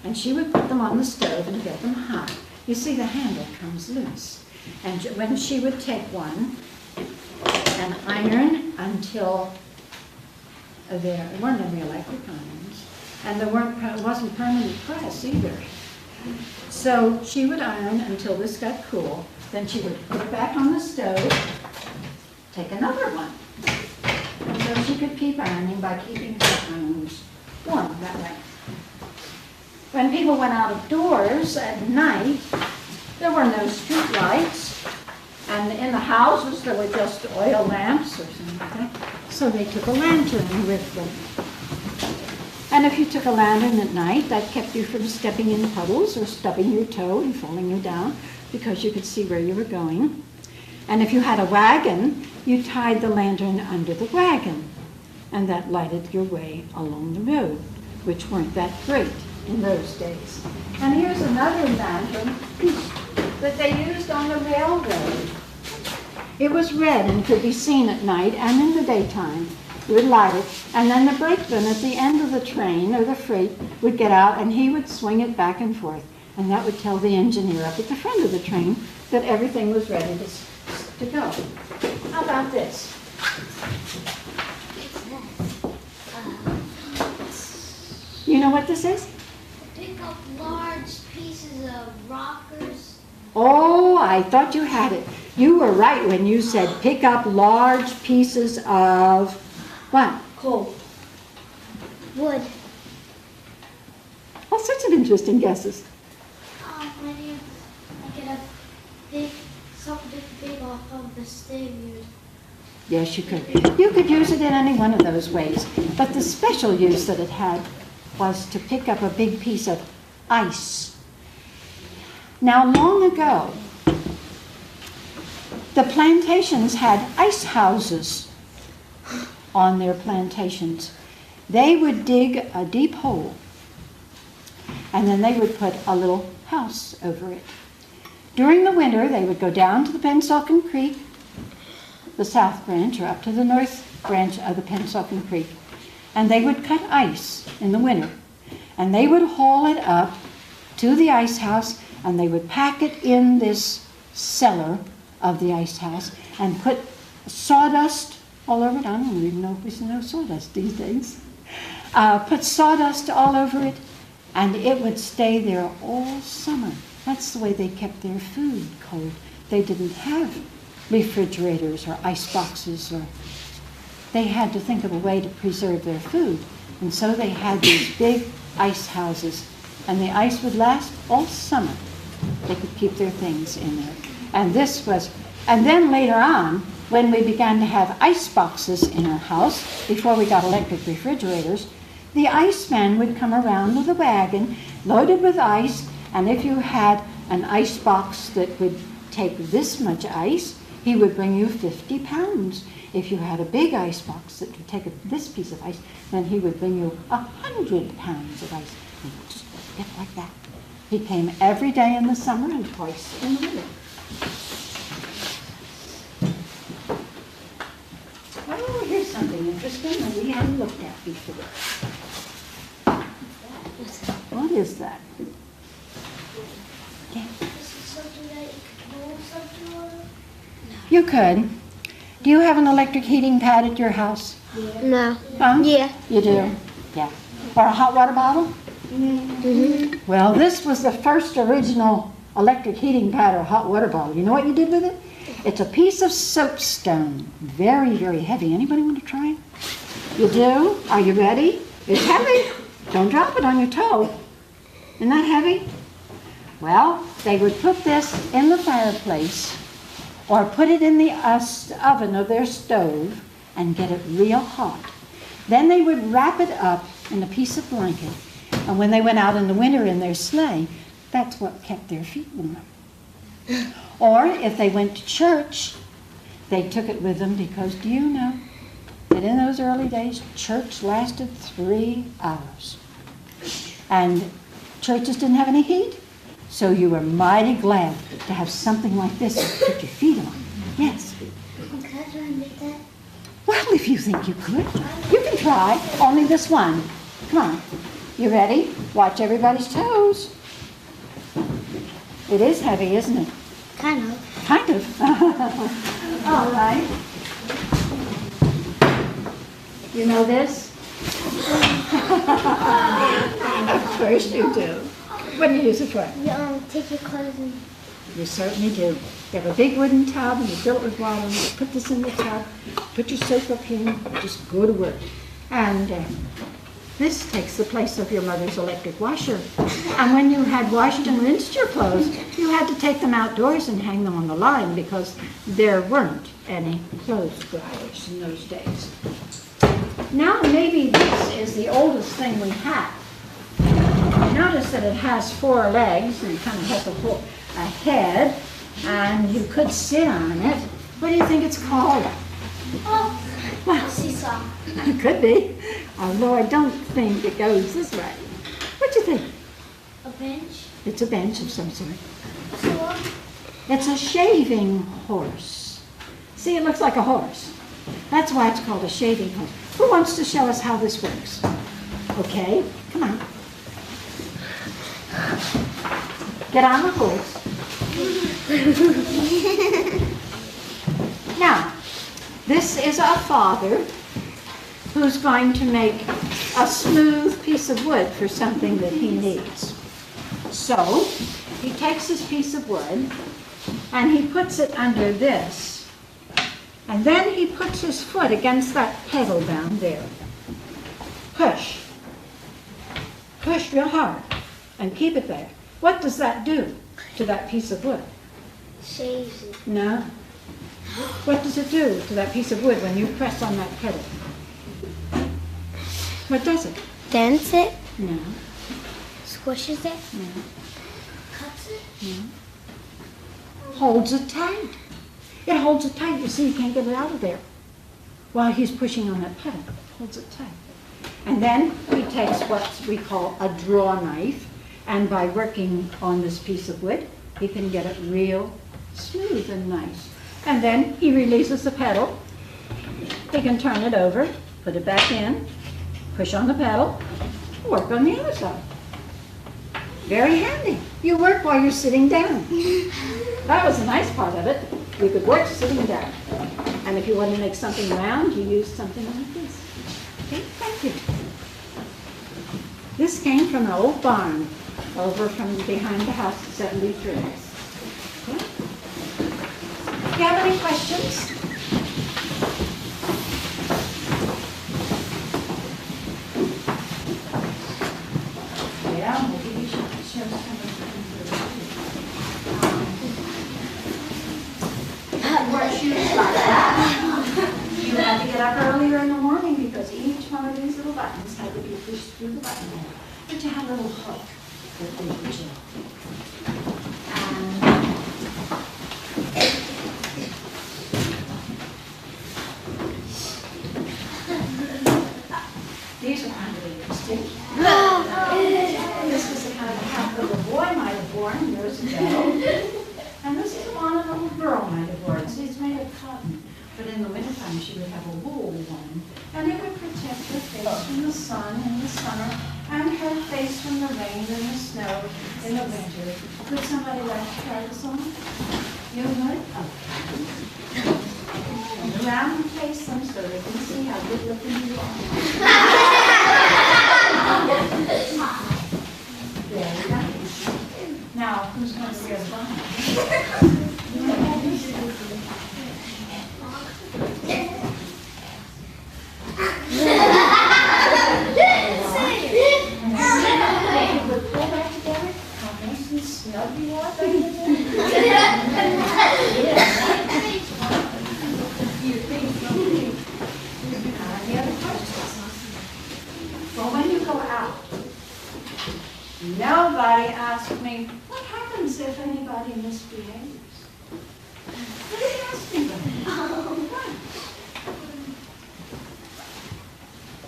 Speaker 3: And she would put them on the stove and get them hot. You see, the handle comes loose. And when she would take one and iron until there weren't any electric irons, and it wasn't permanent press either. So she would iron until this got cool, then she would put it back on the stove, take another one. And so she could keep ironing by keeping her irons warm that way. When people went out of doors at night, there were no street lights, and in the houses there were just oil lamps or something like that. So they took a lantern with them. And if you took a lantern at night, that kept you from stepping in puddles or stubbing your toe and falling you down, because you could see where you were going. And if you had a wagon, you tied the lantern under the wagon, and that lighted your way along the road, which weren't that great in those days. And here's another lantern that they used on the railroad. It was red and could be seen at night and in the daytime. You would light it, and then the brakeman at the end of the train or the freight would get out and he would swing it back and forth. And that would tell the engineer up at the front of the train that everything was ready to go. How about this? You know what this is?
Speaker 2: Pick up large pieces of rockers.
Speaker 3: Oh, I thought you had it. You were right when you said pick up large pieces of what?
Speaker 2: Coal. Wood.
Speaker 3: All sorts of interesting guesses.
Speaker 2: When you the stadium.
Speaker 3: Yes, you could. You could use it in any one of those ways. But the special use that it had was to pick up a big piece of ice. Now, long ago, the plantations had ice houses on their plantations. They would dig a deep hole, and then they would put a little house over it. During the winter, they would go down to the Pennsauken Creek, the south branch, or up to the north branch of the Pennsauken Creek, and they would cut ice in the winter. And they would haul it up to the ice house, and they would pack it in this cellar of the ice house and put sawdust all over it. I don't even know if we know sawdust these days. Put sawdust all over it, and it would stay there all summer. That's the way they kept their food cold. They didn't have refrigerators or ice boxes, or they had to think of a way to preserve their food. And so they had these big ice houses, and the ice would last all summer. They could keep their things in there. And then later on, when we began to have ice boxes in our house, before we got electric refrigerators, the iceman would come around with a wagon loaded with ice, and if you had an ice box that would take this much ice, he would bring you 50 pounds. If you had a big ice box that would take this piece of ice, then he would bring you 100 pounds of ice. And it just get like that. He came every day in the summer and twice in the winter. Oh, here's something interesting that we haven't looked at before. What is that? Yeah.
Speaker 2: This is something that you could roll something on?
Speaker 3: You could. Do you have an electric heating pad at your house?
Speaker 2: No.
Speaker 3: Huh?
Speaker 2: Yeah.
Speaker 3: You do? Yeah. Or a hot water bottle?
Speaker 2: Mm-hmm.
Speaker 3: Well, this was the first original electric heating pad or hot water bottle. You know what you did with it? It's a piece of soapstone. Very, very heavy. Anybody want to try it? You do? Are you ready? It's heavy. Don't drop it on your toe. Isn't that heavy? Well, they would put this in the fireplace or put it in the oven of their stove and get it real hot. Then they would wrap it up in a piece of blanket, and when they went out in the winter in their sleigh, that's what kept their feet warm. Or if they went to church, they took it with them, because do you know that in those early days, church lasted 3 hours. And churches didn't have any heat, so you were mighty glad to have something like this to put your feet on. Yes.
Speaker 2: Can I try and make that?
Speaker 3: Well, if you think you could, you can try. Only this one. Come on. You ready? Watch everybody's toes. It is heavy, isn't it?
Speaker 2: Kind of.
Speaker 3: Kind of. All right. You know this? Of course you do. What do you use it for?
Speaker 2: You take your clothes and...
Speaker 3: You certainly do. You have a big wooden tub and you fill it with water. And you put this in the tub, put your soap up here, and just go to work. And this takes the place of your mother's electric washer. And when you had washed and rinsed your clothes, you had to take them outdoors and hang them on the line, because there weren't any clothes dryers in those days. Now maybe this is the oldest thing we have. Notice that it has 4 legs and kind of has a head, and you could sit on it. What do you think it's called?
Speaker 2: Oh,
Speaker 3: Well,
Speaker 2: seesaw.
Speaker 3: it could be, although I don't think it goes this way. What do you think?
Speaker 2: A bench.
Speaker 3: It's a bench of some sort.
Speaker 2: So,
Speaker 3: It's a shaving horse. See, it looks like a horse. That's why it's called a shaving horse. Who wants to show us how this works? Okay, come on. Get on the horse. Now, this is a father who's going to make a smooth piece of wood for something that he needs. So, he takes his piece of wood and he puts it under this. And then he puts his foot against that pedal down there. Push. Push real hard and keep it there. What does that do to that piece of wood?
Speaker 2: shaves it.
Speaker 3: No.
Speaker 5: What does it do to that piece of wood when you press on that pedal? What does it?
Speaker 2: Dents it,
Speaker 5: No,
Speaker 2: squishes it,
Speaker 5: no,
Speaker 2: cuts it.
Speaker 5: no. Holds it tight. It holds it tight. You see, you can't get it out of there while he's pushing on that pedal. Holds it tight. And then he takes what we call a draw knife, and by working on this piece of wood, he can get it real smooth and nice. And then he releases the pedal. He can turn it over, put it back in, push on the pedal, work on the other side. Very handy. You work while you're sitting down. That was the nice part of it. You could work sitting down. And if you want to make something round, you use something like this. Okay, thank you. This came from an old barn over from behind the house at 73. Okay? Do you have any questions? Yeah, maybe you should show some of the wear shoes like that. You had to get up earlier in the morning because each one of these little buttons had to be pushed through the buttonhole. But you had a little hook that they would do. These are kind of interesting. This was the kind of hat that a boy might have worn years ago. And this is one a little girl might have worn. See, it's made of cotton. But in the wintertime, she would have a wool one. And it would protect her face from the sun in the summer and her face from the rain and the snow in the winter. Would somebody like to try this on? You would? Okay. Turn around and face them so they can see how good looking you are. There you go. Now, who's going to wear the bonnet? Pull back together. How nice and snug you are. Any other questions? Well, when you go out, nobody asked me, what happens if anybody misbehaves? Nobody asked me that.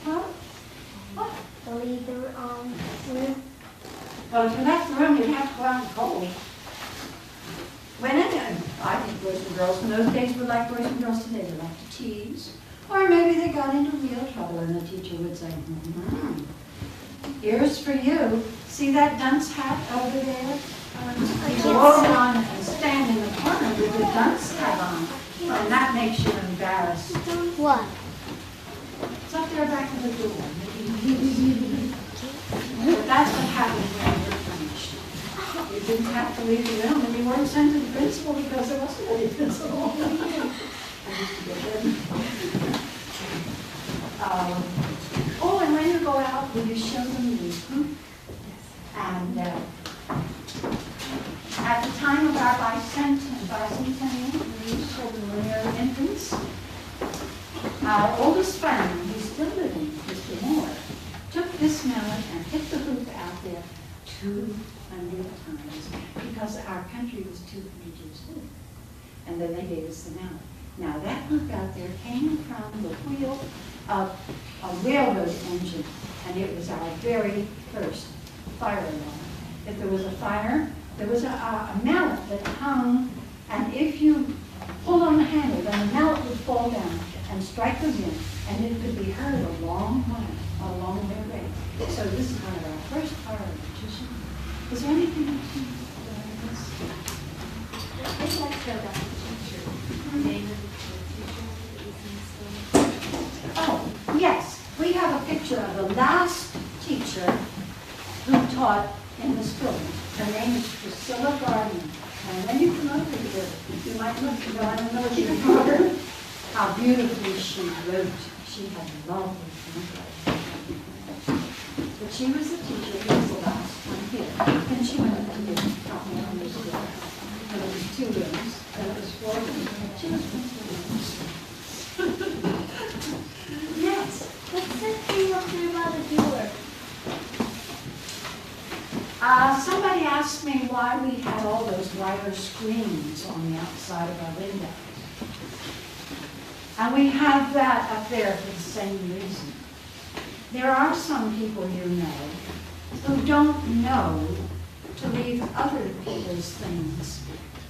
Speaker 5: Huh? What?
Speaker 2: Leave the room.
Speaker 5: Well, if you left the room, you'd have to go out in the cold. When I think boys and girls in those days were like boys and girls today. They like to tease. Or maybe they got into real trouble and the teacher would say, here's for you. See that dunce hat over there? You go on and stand in the corner with the dunce hat on. And that makes you embarrassed.
Speaker 2: What?
Speaker 5: It's up there back of the door. But that's what happened when you were finished. You didn't have to leave the room, and you weren't sent to the principal because there wasn't any principal. I used to get them. Oh, and when you go out, will you show them the group? And at the time of our bicentennial, these children were near infants. Our oldest friend, who's still living, Mr. Moore, took this mallet and hit the hoop out there 200 times because our country was 200 years old. And then they gave us the mallet. Now that hook out there came from the wheel of a railroad engine, and it was our very first fire alarm. If there was a fire, there was a mallet that hung, and if you pulled on the handle, then the mallet would fall down and strike the wind, and it could be heard a long way away. So this is one of our first fire alarms. Is there anything else you want to ask?
Speaker 4: I'd like to go back to the teacher. Name of the teacher.
Speaker 5: Oh, yes. We have a picture of the last teacher who taught in this building. Her name is Priscilla Gardner. And when you come over here, you might look and go, I don't know what you remember, how beautifully she wrote. She had lovely handwriting. But she was the teacher who was the last one here. And she went up to the top of the school. And there was 2 rooms. And it was She was Yes.
Speaker 4: What's that thing up there by the door?
Speaker 5: Somebody asked me why we had all those wire screens on the outside of our windows. And we have that up there for the same reason. There are some people you know who don't know to leave other people's things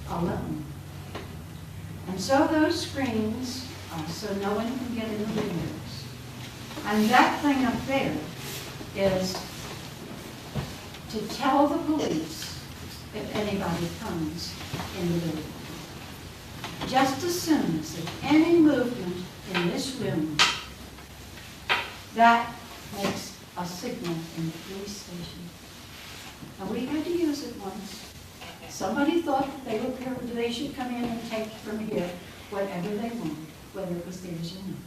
Speaker 5: alone. And so those screens are so no one can get in the windows. And that thing up there is to tell the police if anybody comes in the building. Just as soon as there's any movement in this room, that makes a signal in the police station. And we had to use it once. Somebody thought they should come in and take from here whatever they wanted, whether it was theirs or not.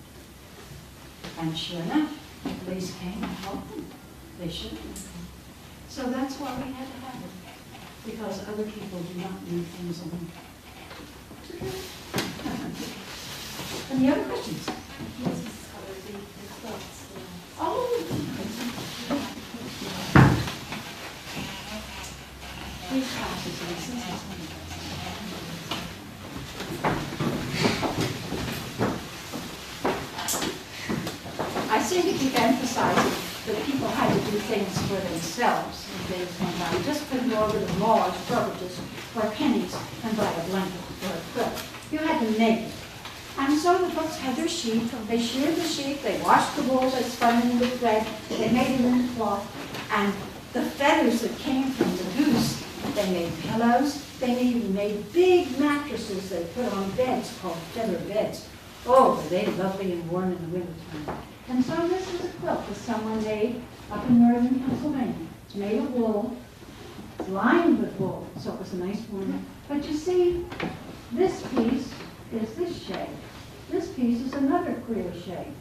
Speaker 5: And sure enough, the police came and helped them. They should have. So that's why we had to have it, because other people do not leave things alone. Any other questions?
Speaker 4: Yes, Mrs. Cutler, the quilts.
Speaker 5: Oh. These passes, I seem to keep emphasizing that people had to do things for themselves in days one time. Just couldn't go over to the mall or Selfridges or Pennies and buy a blanket or a quilt. You had to make it. And so the folks had their sheep. They sheared the sheep, they washed the wool, they spun it with thread, they made it into cloth, and the feathers that came from the goose, they made pillows, they even made big mattresses they put on beds called feather beds. Oh, were they lovely and warm in the wintertime. And so this is a quilt that someone made up in northern Pennsylvania. It's made of wool, it's lined with wool, so it was a nice warm. But you see, this piece is this shape. This piece is another queer shape.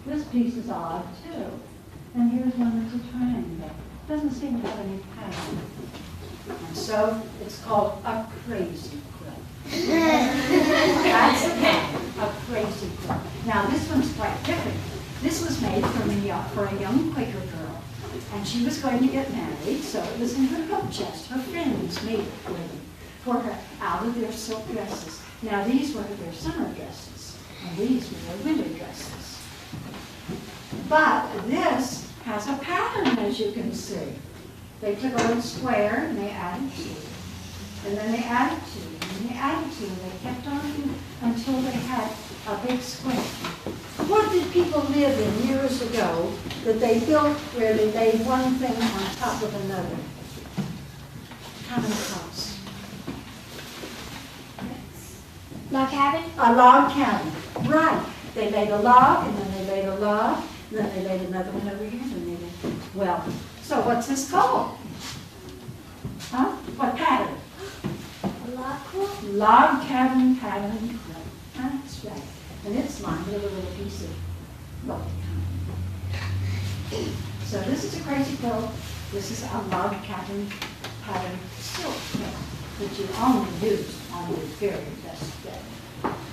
Speaker 5: This piece is odd too. And here's one that's a triangle. Doesn't seem to have any pattern. And so it's called a crazy quilt. That's the name, a crazy quilt. Now this one's quite different. This was made for a young Quaker girl. And she was going to get married, so it was in her coat chest. Her friends made it for her out of their silk dresses. Now these were their summer dresses, and these were their winter dresses. But this has a pattern, as you can see. They took a little square and they added two. And then they added two, and they added two, and they kept on until they had a big square. What did people live in years ago that they built where they laid one thing on top of another? Kind of house.
Speaker 2: Log cabin?
Speaker 5: A log cabin, right. They laid a log, and then they laid a log, and then they laid another one over here, and they laid, well, so what's this called? Huh? What pattern?
Speaker 2: A log quilt?
Speaker 5: Log cabin pattern quilt. That's right. And it's lined with a little piece of log cabin. So this is a crazy quilt. This is a log cabin pattern silk quilt that you only use on your very best day.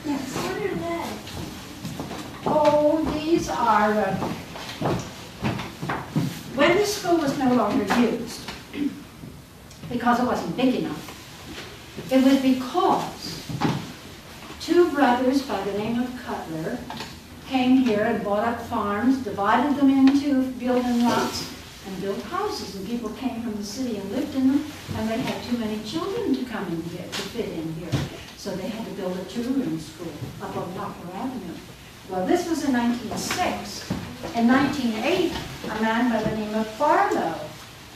Speaker 5: Yes.
Speaker 2: What are they?
Speaker 5: Oh, these are, when the school was no longer used, because it wasn't big enough, it was because two brothers by the name of Cutler came here and bought up farms, divided them into building lots, and built houses. And people came from the city and lived in them, and they had too many children to come in here, to fit in here. So they had to build a two-room school up on Poplar Avenue. Well, this was in 1906. In 1908, a man by the name of Barlow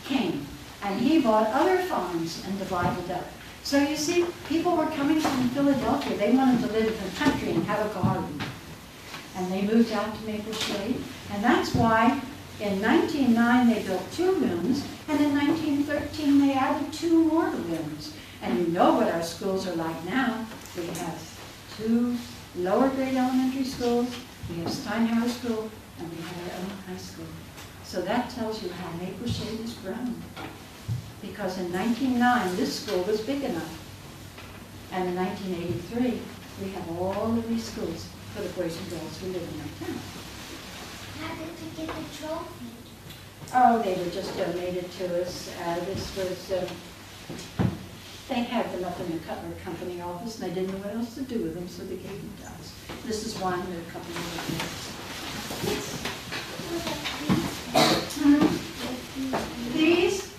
Speaker 5: came, and he bought other farms and divided up. So you see, people were coming from Philadelphia. They wanted to live in the country and have a garden. And they moved out to Maple Shade, and that's why in 1909 they built 2 rooms, and in 1913 they added 2 more rooms. And you know what our schools are like now. We have 2 lower grade elementary schools, we have Steinhauer School, and we have our own high school. So that tells you how Maple Shade has grown. Because in 1909 this school was big enough. And in 1983, we have all of these schools for the boys and girls who live in our town.
Speaker 2: How did you get the trophy?
Speaker 5: Oh, they were just donated to us. This was, they had them up in the Cutler Company office, and they didn't know what else to do with them, so they gave them to us. This is one with a couple of things. These?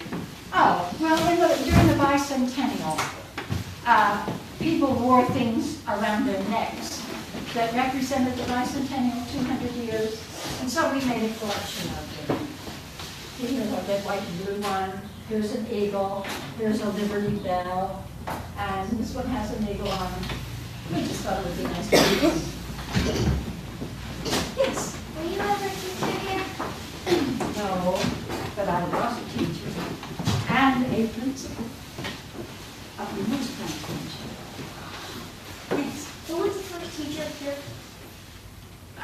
Speaker 5: Oh, well, during the bicentennial, people wore things around their necks that represented the bicentennial, 200 years, and so we made a collection of them. Here's a red, white, and blue one. Here's an eagle. Here's a Liberty Bell. And this one has an eagle on it. We just thought it would be nice to use. Yes.
Speaker 2: Were you ever a teacher here?
Speaker 5: No, but I was a teacher and a principal of the Moose Plantation. Yes.
Speaker 2: Who was the first teacher up here?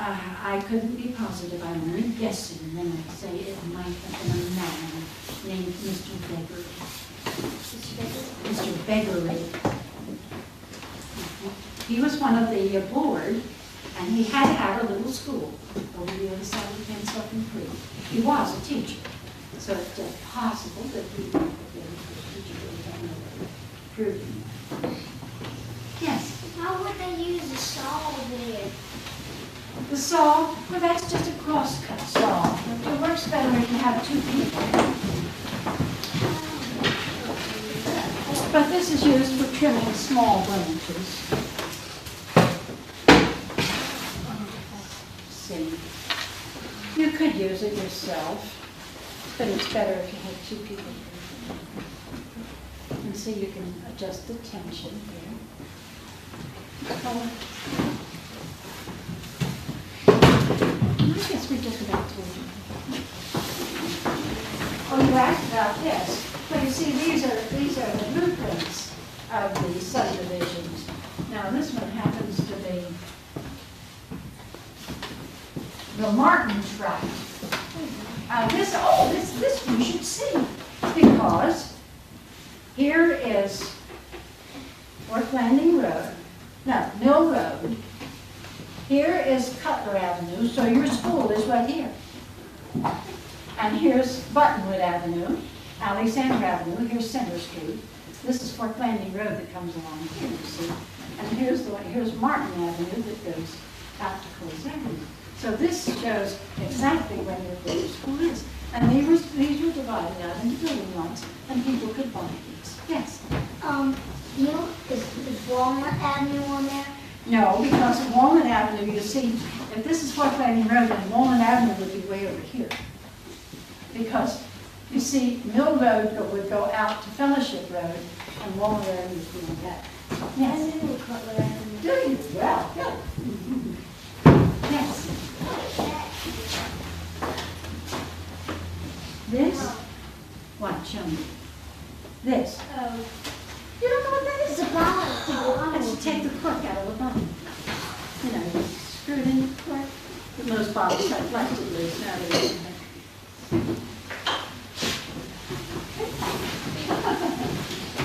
Speaker 5: I couldn't be positive. I'm only guessing, and then I'd say it might have been a man named Mr. Beggery. Mr. Beggery. He was one of the board, and he had a little school over the other side of the Pennsylvania Creek. He was a teacher, so it's just possible that he might have been a teacher. We don't know what proving. Yes.
Speaker 2: How would they use the saw there?
Speaker 5: The saw, well, that's just a crosscut saw. It works better if you have two people. But this is used for trimming small branches. See, you could use it yourself, but it's better if you have two people. And see, you can adjust the tension here. I guess we just about told you. Oh, you asked about this. Well, you see, these are the blueprints of the subdivisions. Now, this one happens to be the Martin tract. This you should see, because here is North Landing Road, no, Mill Road. Here is Cutler Avenue, so your school is right here. And here's Buttonwood Avenue, Alexander Avenue, here's Center Street. This is Fork Landing Road that comes along here, you see. And here's Martin Avenue that goes out to Coles Avenue. So this shows exactly where your school is. And these were divided out into building lots, and people could buy these. Yes?
Speaker 2: Is Walnut Avenue on there?
Speaker 5: No, because Walnut Avenue, you see, if this is Fork Landing Road, then Walnut Avenue would be way over here. Because, you see, Mill Road would go out to Fellowship Road, and Walnut Avenue would be like that. Yes?
Speaker 2: I knew Cutler Avenue.
Speaker 5: Do you? Well, good. Yes. This? What? Show me. This.
Speaker 2: Oh.
Speaker 5: You don't know what that is?
Speaker 2: It's a bottle.
Speaker 5: That's to take the cork out of the bottle. You know, you screw it in the cork. But most bottles have plastic loose nowadays.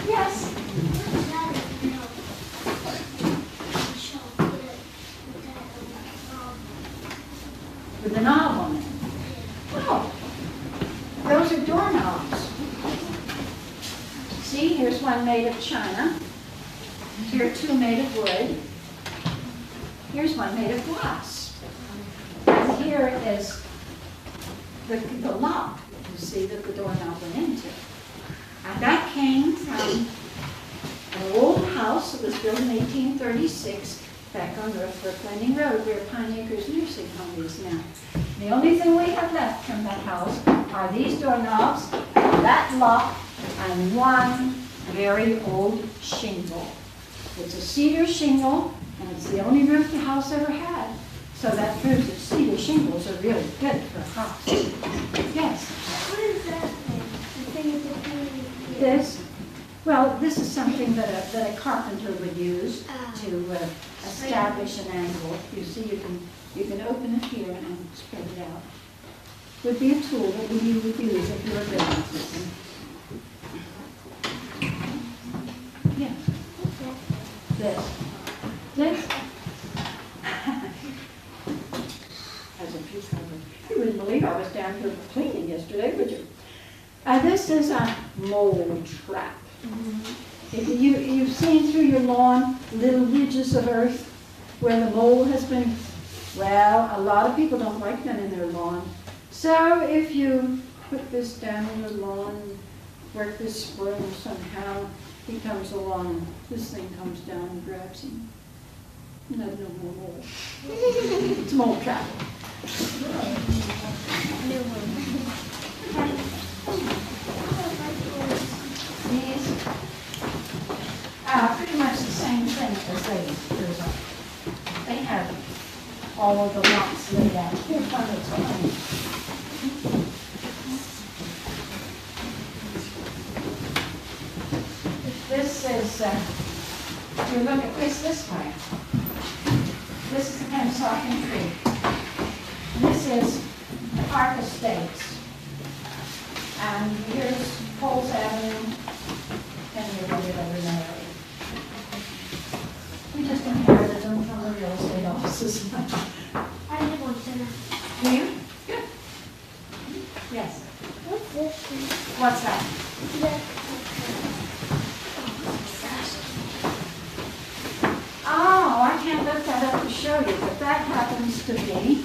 Speaker 5: Yes. With the knob on it. Oh, those are doorknobs. See, here's one made of china. Here are two made of wood. Here's one made of glass. And here is the lock, you see, that the doorknob went into. And that came from an old house that was built in 1836 back on North Fork Landing Road, where Pine Acres Nursing Home is now. The only thing we have left from that house are these doorknobs, that lock, and one very old shingle. It's a cedar shingle, and it's the only roof the house ever had. So that proves that cedar shingles are really good for a house. Yes?
Speaker 2: What is that thing? The thing at the beginning?
Speaker 5: This? Well, this is something that a carpenter would use to establish an angle. You see, you can open it here and spread it out. Would be a tool that you would use if you were building something. Yeah. cleaning yesterday, would you? This is a mole trap. You've seen through your lawn little ridges of earth where the mole has been. Well, a lot of people don't like them in their lawn. So if you put this down in your lawn, work this spring somehow, he comes along, this thing comes down and grabs him. No more mole. It's a mole trap. These are pretty much the same thing as these. They have all of the lots laid out. Here's one that's fine. This is, if you look at this way, this is the Pennsauken tree. This is the Park Estates. And here's Coles Avenue, and here's the other area. We just inherited them from the real estate offices.
Speaker 2: I have one dinner.
Speaker 5: Do you? Good. Yes.
Speaker 2: What's this thing?
Speaker 5: What's that? Oh, I can't look that up to show you, but that happens to be,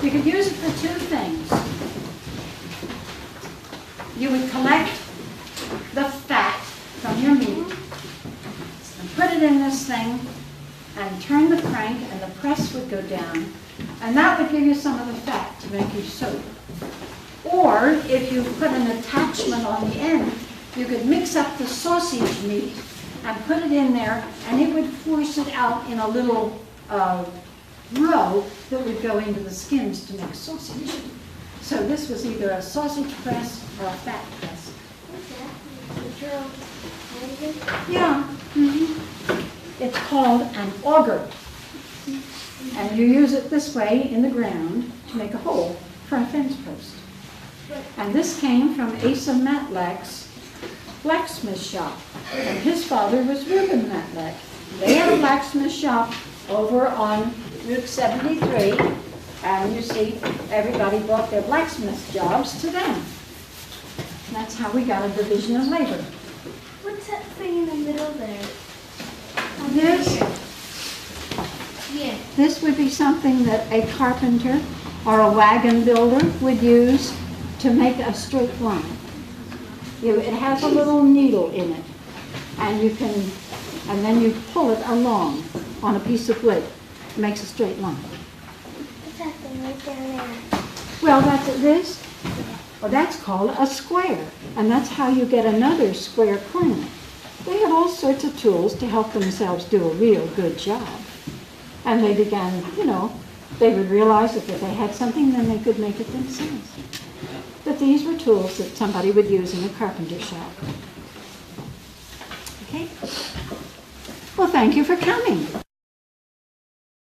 Speaker 5: you could use it for two things. You would collect the fat from your meat, and put it in this thing, and turn the crank, and the press would go down, and that would give you some of the fat to make your soap. Or, if you put an attachment on the end, you could mix up the sausage meat and put it in there, and it would force it out in a little row that would go into the skins to make sausage. So this was either a sausage press or a fat press.
Speaker 2: What's that?
Speaker 5: Yeah. It's called an auger. And you use it this way in the ground to make a hole for a fence post. And this came from Asa Matlack's blacksmith shop. And his father was Reuben Matlack. They had a blacksmith shop over on Route 73. And you see, everybody brought their blacksmith jobs to them. And that's how we got a division of labor.
Speaker 2: What's that thing in the middle there?
Speaker 5: This would be something that a carpenter or a wagon builder would use to make a straight line. It has a little needle in it, and then you pull it along on a piece of wood. It makes a straight line.
Speaker 2: What's that thing right down there?
Speaker 5: Well, that's this. Well, that's called a square, and that's how you get another square corner. They had all sorts of tools to help themselves do a real good job. And they began, they would realize that if they had something, then they could make it themselves. But these were tools that somebody would use in a carpenter shop. Okay? Well, thank you for coming.